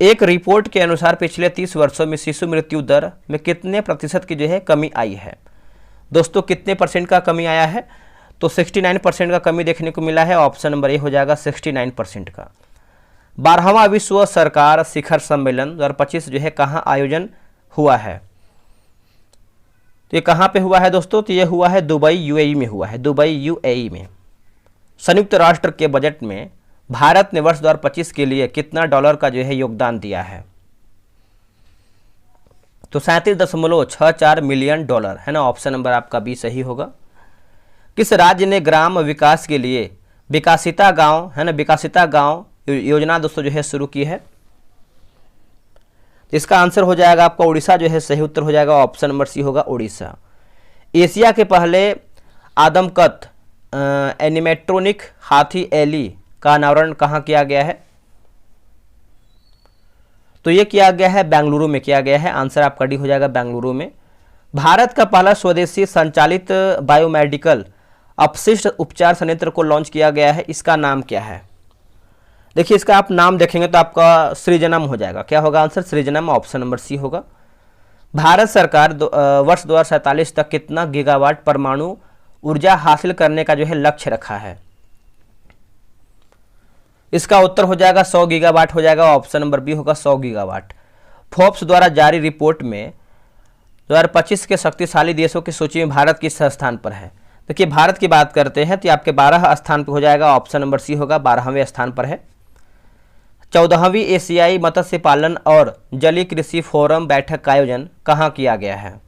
Speaker 1: एक रिपोर्ट के अनुसार पिछले 30 वर्षों में शिशु मृत्यु दर में कितने प्रतिशत की जो है कमी आई है। दोस्तों कितने परसेंट का कमी आया है, तो 69% का कमी देखने को मिला है, ऑप्शन नंबर ए हो जाएगा 69% का। 12वां विश्व सरकार शिखर सम्मेलन 2025 जो है कहाँ आयोजन हुआ है, तो ये कहाँ पे हुआ है दोस्तों, तो ये हुआ है दुबई यूएई में हुआ है, दुबई यूएई में। संयुक्त राष्ट्र के बजट में भारत ने वर्ष 2025 के लिए कितना डॉलर का जो है योगदान दिया है, तो 37.64 मिलियन डॉलर है ना, ऑप्शन नंबर आपका बी सही होगा। किस राज्य ने ग्राम विकास के लिए विकासिता गांव है ना, विकासिता गांव योजना दोस्तों जो है शुरू की है, तो इसका आंसर हो जाएगा आपका उड़ीसा जो है सही उत्तर हो जाएगा, ऑप्शन नंबर सी होगा उड़ीसा। एशिया के पहले आदमकद एनिमेट्रोनिक हाथी एली का अनावरण कहाँ किया गया है। तो ये किया गया है बेंगलुरु में किया गया है, आंसर आपका डी हो जाएगा बेंगलुरु में। भारत का पहला स्वदेशी संचालित बायोमेडिकल अपशिष्ट उपचार संयंत्र को लॉन्च किया गया है, इसका नाम क्या है? देखिए इसका आप नाम देखेंगे तो आपका सृजनम हो जाएगा। क्या होगा आंसर? सृजनम, ऑप्शन नंबर सी होगा। भारत सरकार वर्ष 2047 तक कितना गीगावाट परमाणु ऊर्जा हासिल करने का जो है लक्ष्य रखा है? इसका उत्तर हो जाएगा 100 गीगावाट हो जाएगा, ऑप्शन नंबर बी होगा 100 गीगावाट। फोर्ब्स द्वारा जारी रिपोर्ट में 2025 के शक्तिशाली देशों की सूची में भारत किस स्थान पर है? देखिए भारत की बात करते हैं तो आपके 12 स्थान पर हो जाएगा, ऑप्शन नंबर सी होगा, 12वें स्थान पर है। 14वीं एशियाई मत्स्य पालन और जलीय कृषि फोरम बैठक का आयोजन कहाँ किया गया है?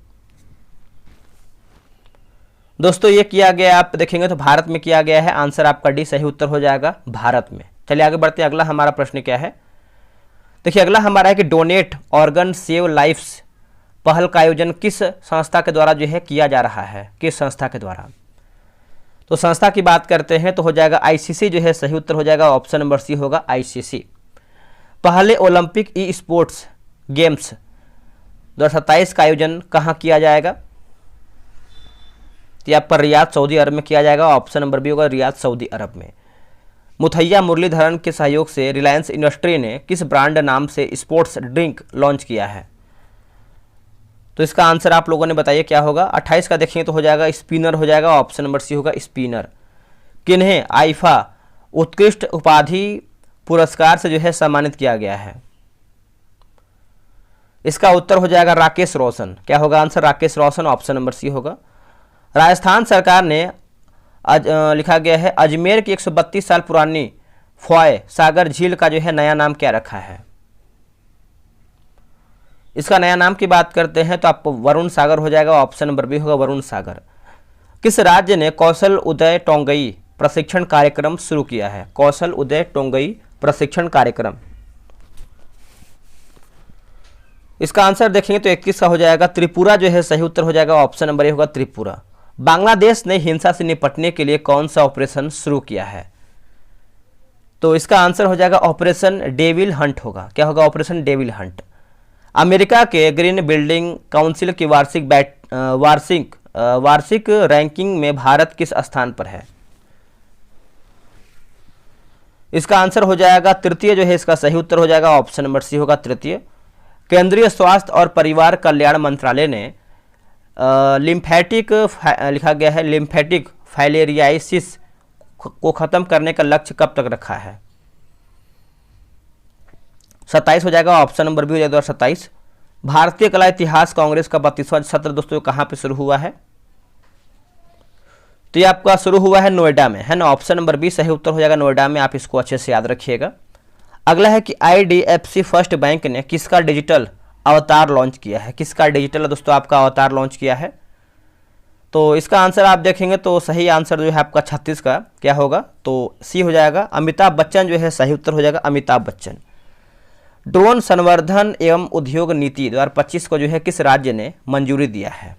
Speaker 1: दोस्तों ये किया गया, आप देखेंगे तो भारत में किया गया है, आंसर आपका डी सही उत्तर हो जाएगा भारत में। चलिए आगे बढ़ते हैं, अगला हमारा प्रश्न क्या है? देखिए अगला हमारा है कि डोनेट ऑर्गन सेव लाइफ्स पहल का आयोजन किस संस्था के द्वारा जो है किया जा रहा है? किस संस्था के द्वारा? तो संस्था की बात करते हैं तो हो जाएगा आईसीसी जो है सही उत्तर हो जाएगा, ऑप्शन नंबर सी होगा आईसीसी। पहले ओलंपिक ई स्पोर्ट्स गेम्स 2027 का आयोजन कहाँ किया जाएगा? तो यहाँ पर रियाद सऊदी अरब में किया जाएगा, ऑप्शन नंबर बी होगा रियाद सऊदी अरब में। मुथैया मुरलीधरन के सहयोग से रिलायंस इंडस्ट्री ने किस ब्रांड नाम से स्पोर्ट्स ड्रिंक लॉन्च किया है? तो इसका आंसर आप लोगों ने बताइए क्या होगा? 28 का देखेंगे तो हो जाएगा स्पिनर हो जाएगा, ऑप्शन नंबर सी होगा स्पिनर। किन्हें आईफा उत्कृष्ट उपाधि पुरस्कार से जो है सम्मानित किया गया है? इसका उत्तर हो जाएगा राकेश रोशन। क्या होगा answer? Rakesh Roshan, option number C होगा। राजस्थान सरकार ने लिखा गया है अजमेर की 132 साल पुरानी फॉय सागर झील का जो है नया नाम क्या रखा है? इसका नया नाम की बात करते हैं तो आपको वरुण सागर हो जाएगा, ऑप्शन नंबर बी होगा वरुण सागर। किस राज्य ने कौशल उदय टोंगई प्रशिक्षण कार्यक्रम शुरू किया है? कौशल उदय टोंगई प्रशिक्षण कार्यक्रम, इसका आंसर देखेंगे तो 21 का हो जाएगा त्रिपुरा जो है सही उत्तर हो जाएगा, ऑप्शन नंबर ए होगा त्रिपुरा। बांग्लादेश ने हिंसा से निपटने के लिए कौन सा ऑपरेशन शुरू किया है? तो इसका आंसर हो जाएगा ऑपरेशन डेविल हंट होगा। क्या होगा? Operation devil Hunt. अमेरिका के ग्रीन बिल्डिंग काउंसिल की वार्षिक रैंकिंग में भारत किस स्थान पर है? इसका आंसर हो जाएगा तृतीय जो है, इसका सही उत्तर हो जाएगा, ऑप्शन नंबर सी होगा तृतीय। केंद्रीय स्वास्थ्य और परिवार कल्याण मंत्रालय ने लिम्फेटिक लिखा गया है लिम्फेटिक फाइलेरियासिस को खत्म करने का लक्ष्य कब तक रखा है? 27 हो जाएगा, ऑप्शन नंबर बी हो जाएगा 27। भारतीय कला इतिहास कांग्रेस का 32वां सत्र दोस्तों कहाँ पे शुरू हुआ है? तो ये आपका शुरू हुआ है नोएडा में, है ना, ऑप्शन नंबर बी सही उत्तर हो जाएगा नोएडा में। आप इसको अच्छे से याद रखिएगा। अगला है कि IDFC फर्स्ट बैंक ने किसका डिजिटल अवतार लॉन्च किया है? किसका डिजिटल दोस्तों आपका अवतार लॉन्च किया है? तो इसका आंसर आप देखेंगे तो सही आंसर जो है आपका 36 का क्या होगा? तो सी हो जाएगा अमिताभ बच्चन जो है सही उत्तर हो जाएगा अमिताभ बच्चन। ड्रोन संवर्धन एवं उद्योग नीति 2025 को जो है किस राज्य ने मंजूरी दिया है?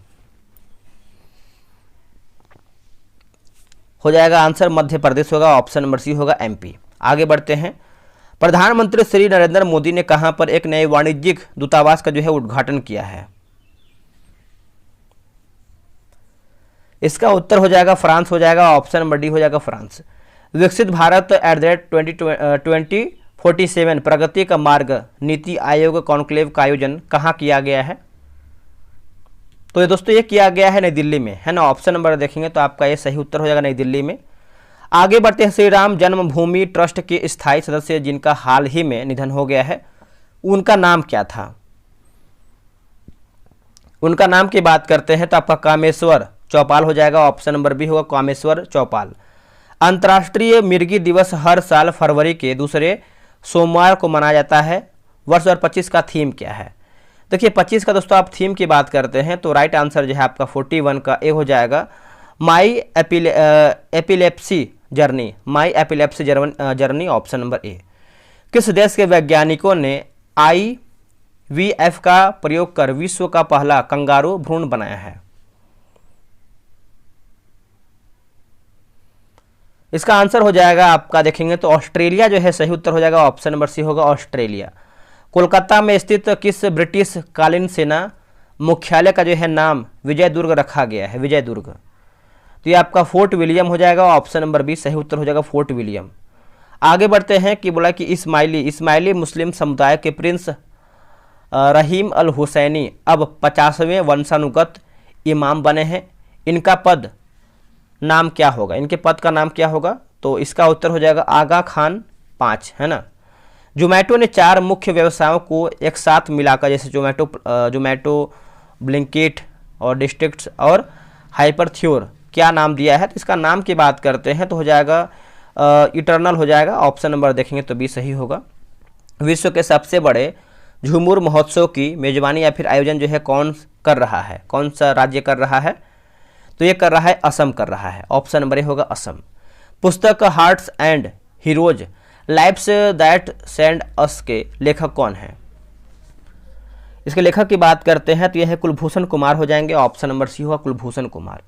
Speaker 1: हो जाएगा आंसर मध्य प्रदेश होगा, ऑप्शन नंबर सी होगा MP। आगे बढ़ते हैं। प्रधानमंत्री श्री नरेंद्र मोदी ने कहां पर एक नए वाणिज्यिक दूतावास का जो है उद्घाटन किया है? इसका उत्तर हो जाएगा फ्रांस हो जाएगा, ऑप्शन नंबर डी हो जाएगा फ्रांस। विकसित भारत @2047 प्रगति का मार्ग नीति आयोग कॉन्क्लेव का आयोजन कहाँ किया गया है? तो ये दोस्तों ये किया गया है नई दिल्ली में, है ना, ऑप्शन नंबर देखेंगे तो आपका ये सही उत्तर हो जाएगा नई दिल्ली में। आगे बढ़ते हैं। श्री राम जन्मभूमि ट्रस्ट के स्थायी सदस्य जिनका हाल ही में निधन हो गया है, उनका नाम क्या था? उनका नाम की बात करते हैं तो आपका कामेश्वर चौपाल हो जाएगा, ऑप्शन नंबर बी होगा कामेश्वर चौपाल। अंतर्राष्ट्रीय मिर्गी दिवस हर साल फरवरी के दूसरे सोमवार को मनाया जाता है। वर्ष 2025 का थीम क्या है? देखिए 25 का दोस्तों आप थीम की बात करते हैं तो राइट आंसर जो है आपका 41 का ए हो जाएगा my epilepsy journey, my epilepsy journey, option number A. किस देश के वैज्ञानिकों ने IVF का प्रयोग कर विश्व का पहला कंगारू भ्रूण बनाया है? इसका आंसर हो जाएगा आपका देखेंगे तो ऑस्ट्रेलिया जो है सही उत्तर हो जाएगा, ऑप्शन नंबर सी होगा ऑस्ट्रेलिया। कोलकाता में स्थित किस ब्रिटिश कालीन सेना मुख्यालय का जो है नाम विजय दुर्ग रखा गया है? विजय दुर्ग। तो ये आपका फोर्ट विलियम हो जाएगा, ऑप्शन नंबर बी सही उत्तर हो जाएगा, फोर्ट विलियम। आगे बढ़ते हैं कि बोला कि इस्माइली मुस्लिम समुदाय के प्रिंस रहीम अल हुसैनी अब 50वें वंशानुगत इमाम बने हैं। इनका पद नाम क्या होगा? इनके पद का नाम क्या होगा? तो इसका उत्तर हो जाएगा आगा खान 5, है ना। जोमेटो ने 4 मुख्य व्यवसायों को एक साथ मिलाकर, जैसे जोमेटो, ब्लिंकिट और डिस्ट्रिक्ट्स और हाइपरथ्योर, क्या नाम दिया है? तो इसका नाम की बात करते हैं तो हो जाएगा इटर्नल हो जाएगा, ऑप्शन नंबर देखेंगे तो बी सही होगा। विश्व के सबसे बड़े झूमर महोत्सव की मेजबानी या फिर आयोजन जो है कौन कर रहा है? कौन सा राज्य कर रहा है? तो ये कर रहा है असम कर रहा है, ऑप्शन नंबर ए होगा असम। पुस्तक hearts and heroes lives that send us के लेखक कौन है? इसके लेखक की बात करते हैं तो यह है कुलभूषण कुमार हो जाएंगे, ऑप्शन नंबर सी होगा कुलभूषण कुमार।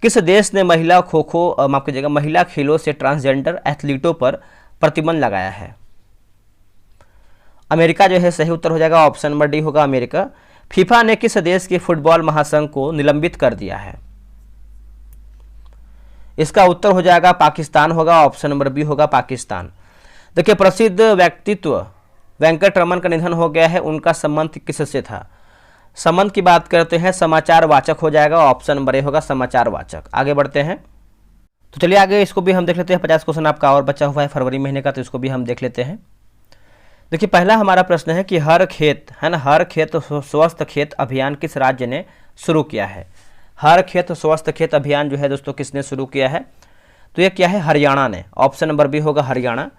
Speaker 1: किस देश ने महिला माफ कीजिएगा महिला खेलों से ट्रांसजेंडर एथलीटों पर प्रतिबंध लगाया है? अमेरिका जो है सही उत्तर हो जाएगा, ऑप्शन नंबर डी होगा अमेरिका। फीफा ने किस देश के फुटबॉल महासंघ को निलंबित कर दिया है? इसका उत्तर हो जाएगा पाकिस्तान होगा, ऑप्शन नंबर बी होगा पाकिस्तान। देखिए, प्रसिद्ध व्यक्तित्व वेंकट रमन का निधन हो गया है, उनका संबंध किससे था? संबंध की बात करते हैं समाचार वाचक हो जाएगा, ऑप्शन नंबर ए होगा समाचार वाचक। आगे बढ़ते हैं तो चलिए आगे इसको भी हम देख लेते हैं। 50 क्वेश्चन आपका और बचा हुआ है फरवरी महीने का, तो इसको भी हम देख लेते हैं। देखिए, पहला हमारा प्रश्न है कि हर खेत, है ना, हर खेत स्वस्थ खेत अभियान किस राज्य ने शुरू किया है? हर खेत स्वस्थ खेत अभियान जो है दोस्तों किसने शुरू किया है? तो ये क्या है? हरियाणा ने, ऑप्शन नंबर बी होगा हरियाणा।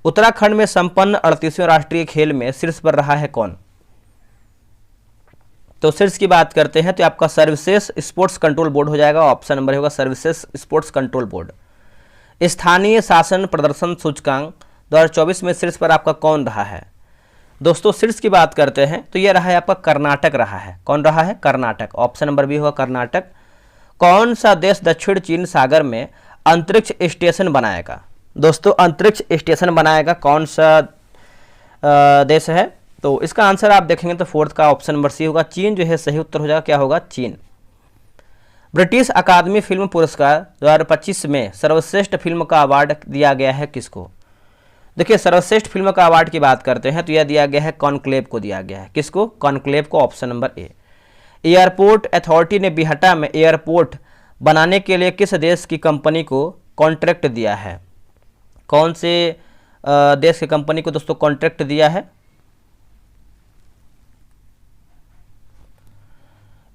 Speaker 1: उत्तराखंड में संपन्न 38वें राष्ट्रीय खेल में शीर्ष पर रहा है कौन? तो शीर्ष की बात करते हैं तो आपका सर्विसेज स्पोर्ट्स कंट्रोल बोर्ड हो जाएगा, ऑप्शन नंबर होगा सर्विसेज स्पोर्ट्स कंट्रोल बोर्ड। स्थानीय शासन प्रदर्शन सूचकांक 2024 में शीर्ष पर आपका कौन रहा है? दोस्तों शीर्ष की बात करते हैं तो यह रहा है आपका कर्नाटक रहा है। कौन रहा है? कर्नाटक, ऑप्शन नंबर बी होगा कर्नाटक। कौन सा देश दक्षिण चीन सागर में अंतरिक्ष स्टेशन बनाएगा? दोस्तों अंतरिक्ष स्टेशन बनाएगा कौन सा देश है? तो इसका आंसर आप देखेंगे तो फोर्थ का ऑप्शन नंबर सी होगा, चीन जो है सही उत्तर हो जाएगा, क्या होगा? चीन। ब्रिटिश अकादमी फिल्म पुरस्कार 2025 में सर्वश्रेष्ठ फिल्म का अवार्ड दिया गया है किसको? देखिए, सर्वश्रेष्ठ फिल्म का अवार्ड की बात करते हैं तो यह दिया गया है कॉन्क्लेव को दिया गया है। किसको? कॉन्क्लेव को, ऑप्शन नंबर ए। एयरपोर्ट अथॉरिटी ने बिहटा में एयरपोर्ट बनाने के लिए किस देश की कंपनी को कॉन्ट्रैक्ट दिया है? कौन से देश की कंपनी को दोस्तों कॉन्ट्रैक्ट दिया है?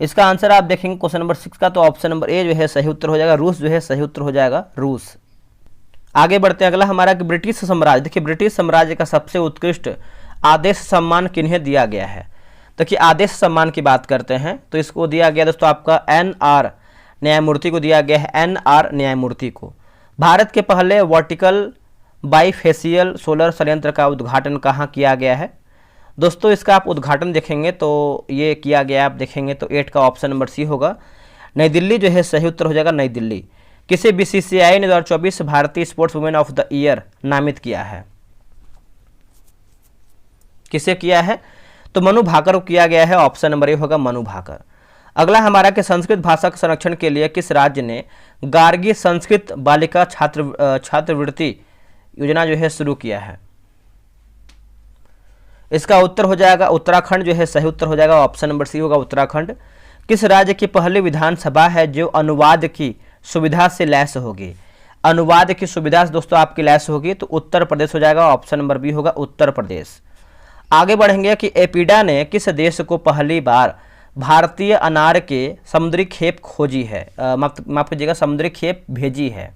Speaker 1: इसका आंसर आप देखेंगे क्वेश्चन नंबर 6 का, तो ऑप्शन नंबर ए जो है सही उत्तर हो जाएगा, रूस जो है सही उत्तर हो जाएगा, रूस। आगे बढ़ते हैं, अगला हमारा कि ब्रिटिश साम्राज्य। देखिए, ब्रिटिश साम्राज्य का सबसे उत्कृष्ट आदेश सम्मान किन्हें दिया गया है? देखिए, आदेश सम्मान की बात करते हैं तो इसको दिया गया दोस्तों आपका NR न्यायमूर्ति को दिया गया है, NR न्यायमूर्ति को। भारत के पहले वर्टिकल बाईफेसियल सोलर संयंत्र का उद्घाटन कहाँ किया गया है? दोस्तों इसका आप उद्घाटन देखेंगे तो ये किया गया, आप देखेंगे तो 8 का ऑप्शन नंबर सी होगा, नई दिल्ली जो है सही उत्तर हो जाएगा, नई दिल्ली। किसे BCCI ने 2024 भारतीय sports women of the year नामित किया है? किसे किया है? तो मनु भाकर को किया गया है, ऑप्शन नंबर ए होगा मनु भाकर। अगला हमारा कि संस्कृत भाषा के संरक्षण के लिए किस राज्य ने गार्गी संस्कृत बालिका छात्रवृत्ति योजना जो है शुरू किया है? इसका उत्तर हो जाएगा उत्तराखंड जो है सही उत्तर हो जाएगा, ऑप्शन नंबर सी होगा उत्तराखंड। किस राज्य की पहली विधानसभा है जो अनुवाद की सुविधा से लैस होगी? अनुवाद की सुविधा से दोस्तों आपकी लैस होगी तो उत्तर प्रदेश हो जाएगा, ऑप्शन नंबर बी होगा उत्तर प्रदेश। आगे बढ़ेंगे कि एपिडा ने किस देश को पहली बार भारतीय अनार के समुद्री खेप खोजी है, माफ कीजिएगा समुद्री खेप भेजी है,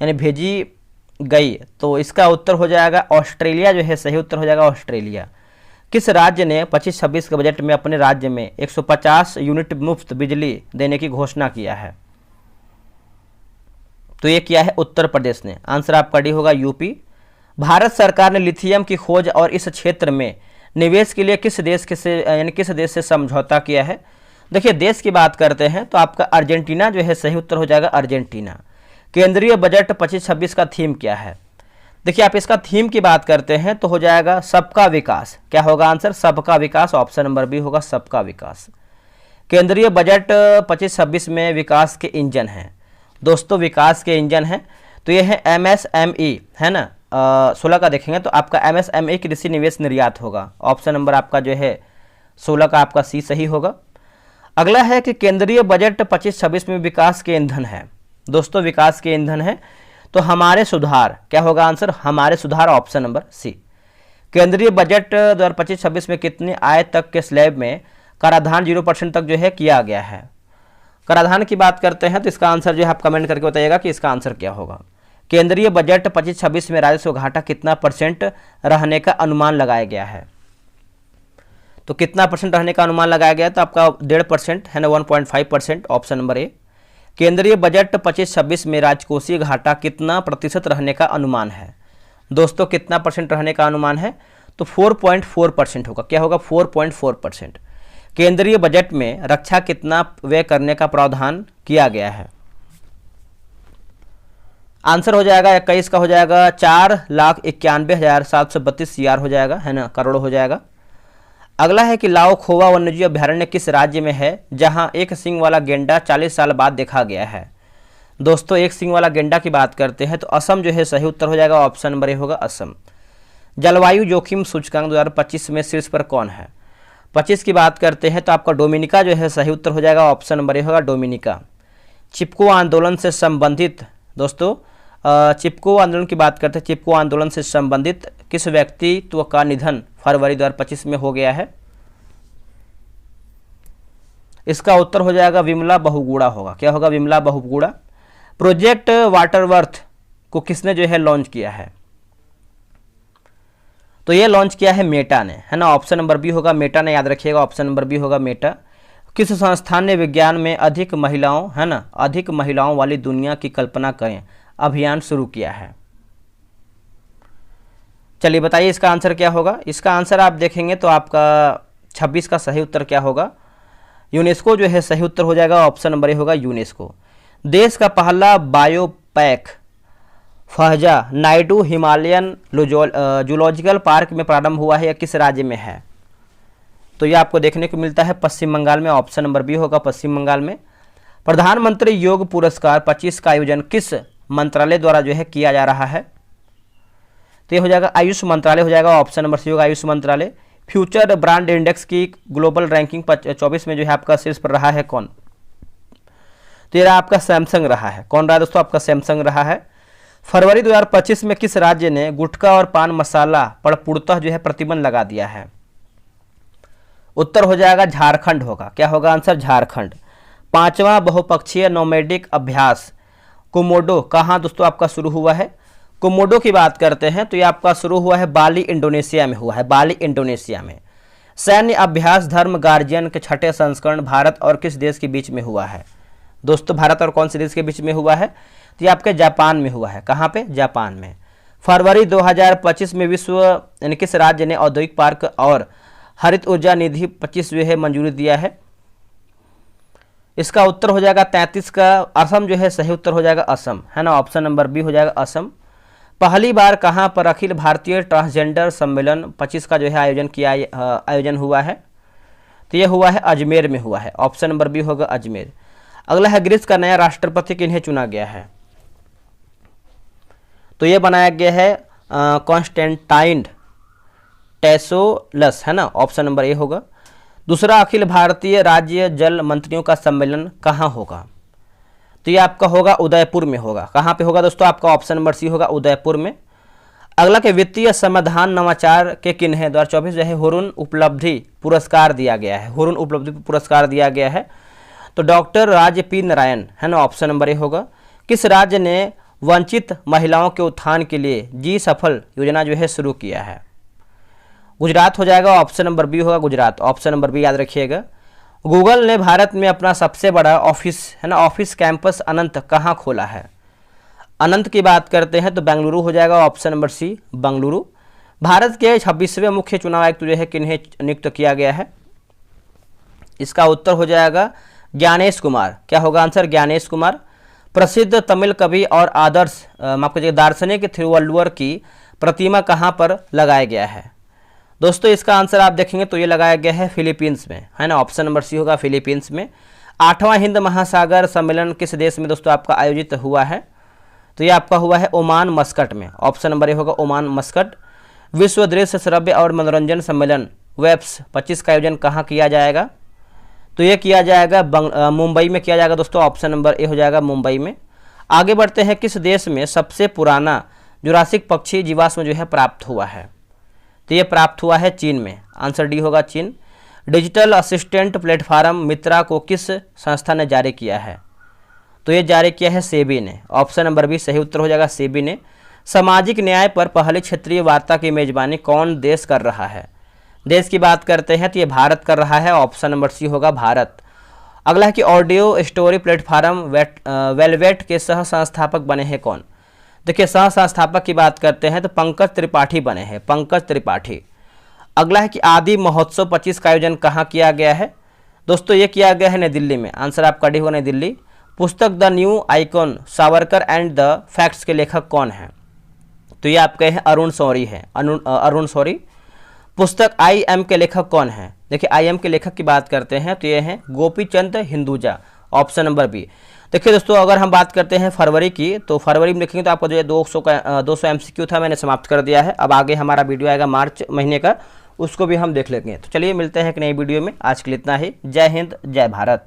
Speaker 1: यानी भेजी गई? तो इसका उत्तर हो जाएगा ऑस्ट्रेलिया जो है सही उत्तर हो जाएगा, ऑस्ट्रेलिया। किस राज्य ने 25-26 के बजट में अपने राज्य में 150 यूनिट मुफ्त बिजली देने की घोषणा किया है? तो ये किया है उत्तर प्रदेश ने, आंसर आपका डी होगा यूपी। भारत सरकार ने लिथियम की खोज और इस क्षेत्र में निवेश के लिए किस देश से समझौता किया है? देखिए, देश की बात करते हैं तो आपका अर्जेंटीना जो है सही उत्तर हो जाएगा, अर्जेंटीना। केंद्रीय बजट 25-26 का थीम क्या है? देखिए आप इसका थीम की बात करते हैं तो हो जाएगा सबका विकास। क्या होगा आंसर? सबका विकास। ऑप्शन नंबर बी होगा सबका विकास। केंद्रीय बजट 25-26 में विकास के इंजन हैं। दोस्तों विकास के इंजन हैं तो ये है MSME, है ना। 16 का देखेंगे तो आपका MSME कृषि निवेश निर्यात होगा। ऑप्शन नंबर आपका जो है 16 का आपका सी सही होगा। अगला है कि केंद्रीय बजट 25-26 में विकास के ईंधन है। दोस्तों विकास के ईंधन है तो हमारे सुधार। क्या होगा आंसर? हमारे सुधार। Option number C. केंद्रीय बजट 2025-26 में कितनी आय तक के स्लैब में कराधान 0% तक जो है किया गया है? कराधान की बात करते हैं तो इसका आंसर जो है आप कमेंट करके बताइएगा कि इसका आंसर क्या होगा। केंद्रीय बजट 25-26 में राजस्व घाटा कितना % रहने का अनुमान लगाया गया है? तो कितना % रहने का अनुमान लगाया गया है? तो आपका 1.5% है ना, 1.5%। ऑप्शन नंबर ए। केंद्रीय बजट 25-26 में राजकोषीय घाटा कितना % रहने का अनुमान है? दोस्तों कितना % रहने का अनुमान है? तो 4.4% होगा। क्या होगा? 4.4%। केंद्रीय बजट में रक्षा कितना व्यय करने का प्रावधान किया गया है? आंसर हो जाएगा 21 का हो जाएगा 4,91,732 CR हो जाएगा, है ना, करोड़ हो जाएगा। अगला है कि लाओ खोवा वन्यजीव अभ्यारण्य किस राज्य में है जहां एक सींग वाला गेंडा 40 साल बाद देखा गया है? दोस्तों एक सींग वाला गेंडा की बात करते हैं तो असम जो है सही उत्तर हो जाएगा। ऑप्शन नंबर ए होगा असम। जलवायु जोखिम सूचकांक 2025 में शीर्ष पर कौन है? 25 की बात करते हैं तो आपका डोमिनिका जो है सही उत्तर हो जाएगा। ऑप्शन नंबर ए होगा डोमिनिका। चिपको आंदोलन से संबंधित, दोस्तों चिपको आंदोलन की बात करते हैं, चिपको आंदोलन से संबंधित किस व्यक्तित्व का निधन फरवरी 2025 में हो गया है? इसका उत्तर हो जाएगा विमला बहुगुणा होगा। क्या होगा? विमला बहुगुणा। प्रोजेक्ट वाटरवर्थ को किसने जो है लॉन्च किया है? तो ये लॉन्च किया है मेटा ने, है ना। ऑप्शन नंबर बी होगा मेटा ने, याद रखिएगा। ऑप्शन नंबर बी होगा मेटा। किस संस्थान ने विज्ञान में अधिक महिलाओं, है ना, अधिक महिलाओं वाली दुनिया की कल्पना करें अभियान शुरू किया है? चलिए बताइए इसका आंसर क्या होगा। इसका आंसर आप देखेंगे तो आपका 26 का सही उत्तर क्या होगा? यूनेस्को जो है सही उत्तर हो जाएगा। ऑप्शन नंबर ए होगा यूनेस्को। देश का पहला बायोपैक फहजा नायडू हिमालयन जूलॉजिकल पार्क में प्रारंभ हुआ है या किस राज्य में है? तो ये आपको देखने को मिलता है पश्चिम बंगाल में। ऑप्शन नंबर बी होगा पश्चिम बंगाल में। प्रधानमंत्री योग पुरस्कार 25 का आयोजन किस मंत्रालय द्वारा जो है किया जा रहा है? तो ये हो जाएगा आयुष मंत्रालय हो जाएगा। ऑप्शन नंबर सी होगा आयुष मंत्रालय। फ्यूचर ब्रांड इंडेक्स की ग्लोबल रैंकिंग 24 में जो है आपका शीर्ष पर रहा है कौन? तो ये आपका सैमसंग रहा है। कौन रहा है दोस्तों? आपका सैमसंग रहा है। फरवरी 2025 में किस राज्य ने गुटखा और पान मसाला पर पूर्णतः जो है प्रतिबंध लगा दिया है? उत्तर हो जाएगा झारखंड होगा। क्या होगा आंसर? झारखंड। 5वां बहुपक्षीय नोमैडिक अभ्यास कोमोडो कहाँ दोस्तों आपका शुरू हुआ है? कोमोडो की बात करते हैं तो ये आपका शुरू हुआ है बाली इंडोनेशिया में हुआ है। बाली इंडोनेशिया में। सैन्य अभ्यास धर्म गार्जियन के 6ठे संस्करण भारत और किस देश के बीच में हुआ है? दोस्तों भारत और कौन से देश के बीच में हुआ है? तो ये आपके जापान में हुआ है। कहाँ पे? जापान में। फरवरी 2025 में विश्व यानी किस राज्य ने औद्योगिक पार्क और हरित ऊर्जा निधि 25 जो है मंजूरी दिया है? इसका उत्तर हो जाएगा 33 का असम जो है सही उत्तर हो जाएगा असम, है ना। ऑप्शन नंबर बी हो जाएगा असम। पहली बार कहाँ पर अखिल भारतीय ट्रांसजेंडर सम्मेलन 25 का जो है आयोजन हुआ है? तो ये हुआ है अजमेर में हुआ है। ऑप्शन नंबर बी होगा अजमेर। अगला है ग्रीस का नया राष्ट्रपति किन्हें चुना गया है? तो ये बनाया गया है कॉन्स्टेंटाइन टेसोलस, है ना। ऑप्शन नंबर ए होगा। दूसरा अखिल भारतीय राज्य जल मंत्रियों का सम्मेलन कहाँ होगा? तो ये आपका होगा उदयपुर में होगा। कहाँ पे होगा दोस्तों? आपका ऑप्शन नंबर सी होगा उदयपुर में। अगला के वित्तीय समाधान नवाचार के किन्हें 2024 जो है हुरुन उपलब्धि पुरस्कार दिया गया है? हुरुन उपलब्धि पुरस्कार दिया गया है तो डॉक्टर राज्य पी नारायण, है ना। ऑप्शन नंबर ए होगा। किस राज्य ने वंचित महिलाओं के उत्थान के लिए जी सफल योजना जो है शुरू किया है? गुजरात हो जाएगा। ऑप्शन नंबर बी होगा गुजरात। ऑप्शन नंबर बी याद रखिएगा। गूगल ने भारत में अपना सबसे बड़ा ऑफिस, है ना, ऑफिस कैंपस अनंत कहाँ खोला है? अनंत की बात करते हैं तो बेंगलुरु हो जाएगा। Option number C Bengaluru. Bharat के 26वें मुख्य चुनाव आयुक्त जो है किन्हें नियुक्त किया गया है? इसका उत्तर हो जाएगा ज्ञानेश कुमार। क्या होगा आंसर? ज्ञानेश कुमार। प्रसिद्ध तमिल कवि और आदर्श माफ कीजिएगा दार्शनिक थिरुवल्लुवर की प्रतिमा कहाँ पर लगाया गया है? दोस्तों इसका आंसर आप देखेंगे तो ये लगाया गया है फिलीपींस में, है ना। ऑप्शन नंबर सी होगा फिलीपींस में। 8वां हिंद महासागर सम्मेलन किस देश में दोस्तों आपका आयोजित हुआ है? तो ये आपका हुआ है ओमान मस्कट में। ऑप्शन नंबर ए होगा ओमान मस्कट। विश्व दृश्य श्रव्य और मनोरंजन सम्मेलन वेब्स 25 का आयोजन कहाँ किया जाएगा? तो ये किया जाएगा मुंबई में किया जाएगा दोस्तों। ऑप्शन नंबर ए हो जाएगा मुंबई में। आगे बढ़ते हैं, किस देश में सबसे पुराना जुरासिक पक्षी जीवाश्म जो है प्राप्त हुआ है? तो ये प्राप्त हुआ है चीन में। आंसर डी होगा चीन। डिजिटल असिस्टेंट प्लेटफॉर्म मित्रा को किस संस्था ने जारी किया है? तो ये जारी किया है सेबी ने। ऑप्शन नंबर बी सही उत्तर हो जाएगा सेबी ने। सामाजिक न्याय पर पहली क्षेत्रीय वार्ता की मेजबानी कौन देश कर रहा है? देश की बात करते हैं तो ये भारत कर रहा है। ऑप्शन नंबर सी होगा भारत। अगला है कि ऑडियो स्टोरी प्लेटफॉर्म वेलवेट के सह संस्थापक बने हैं कौन? देखिए सह संस्थापक की बात करते हैं तो पंकज त्रिपाठी बने हैं, पंकज त्रिपाठी। अगला है कि आदि महोत्सव 25 का आयोजन कहाँ किया गया है? दोस्तों ये किया गया है नई दिल्ली में। आंसर आपका डी होगा नई दिल्ली। पुस्तक the new icon Savarkar and the facts के लेखक कौन है? तो ये आपके हैं अरुण शौरी है, अरुण शौरी। पुस्तक आई एम के लेखक कौन है? देखिए आई एम के लेखक की बात करते हैं तो ये हैं Gopichand Hinduja. Option number B. देखिए दोस्तों अगर हम बात करते हैं फरवरी की, तो फरवरी में देखेंगे तो आपको जो है 200 MCQ था, मैंने समाप्त कर दिया है। अब आगे हमारा वीडियो आएगा मार्च महीने का, उसको भी हम देख लेंगे। तो चलिए मिलते हैं एक नई वीडियो में। आज के लिए इतना ही। जय हिंद, जय भारत।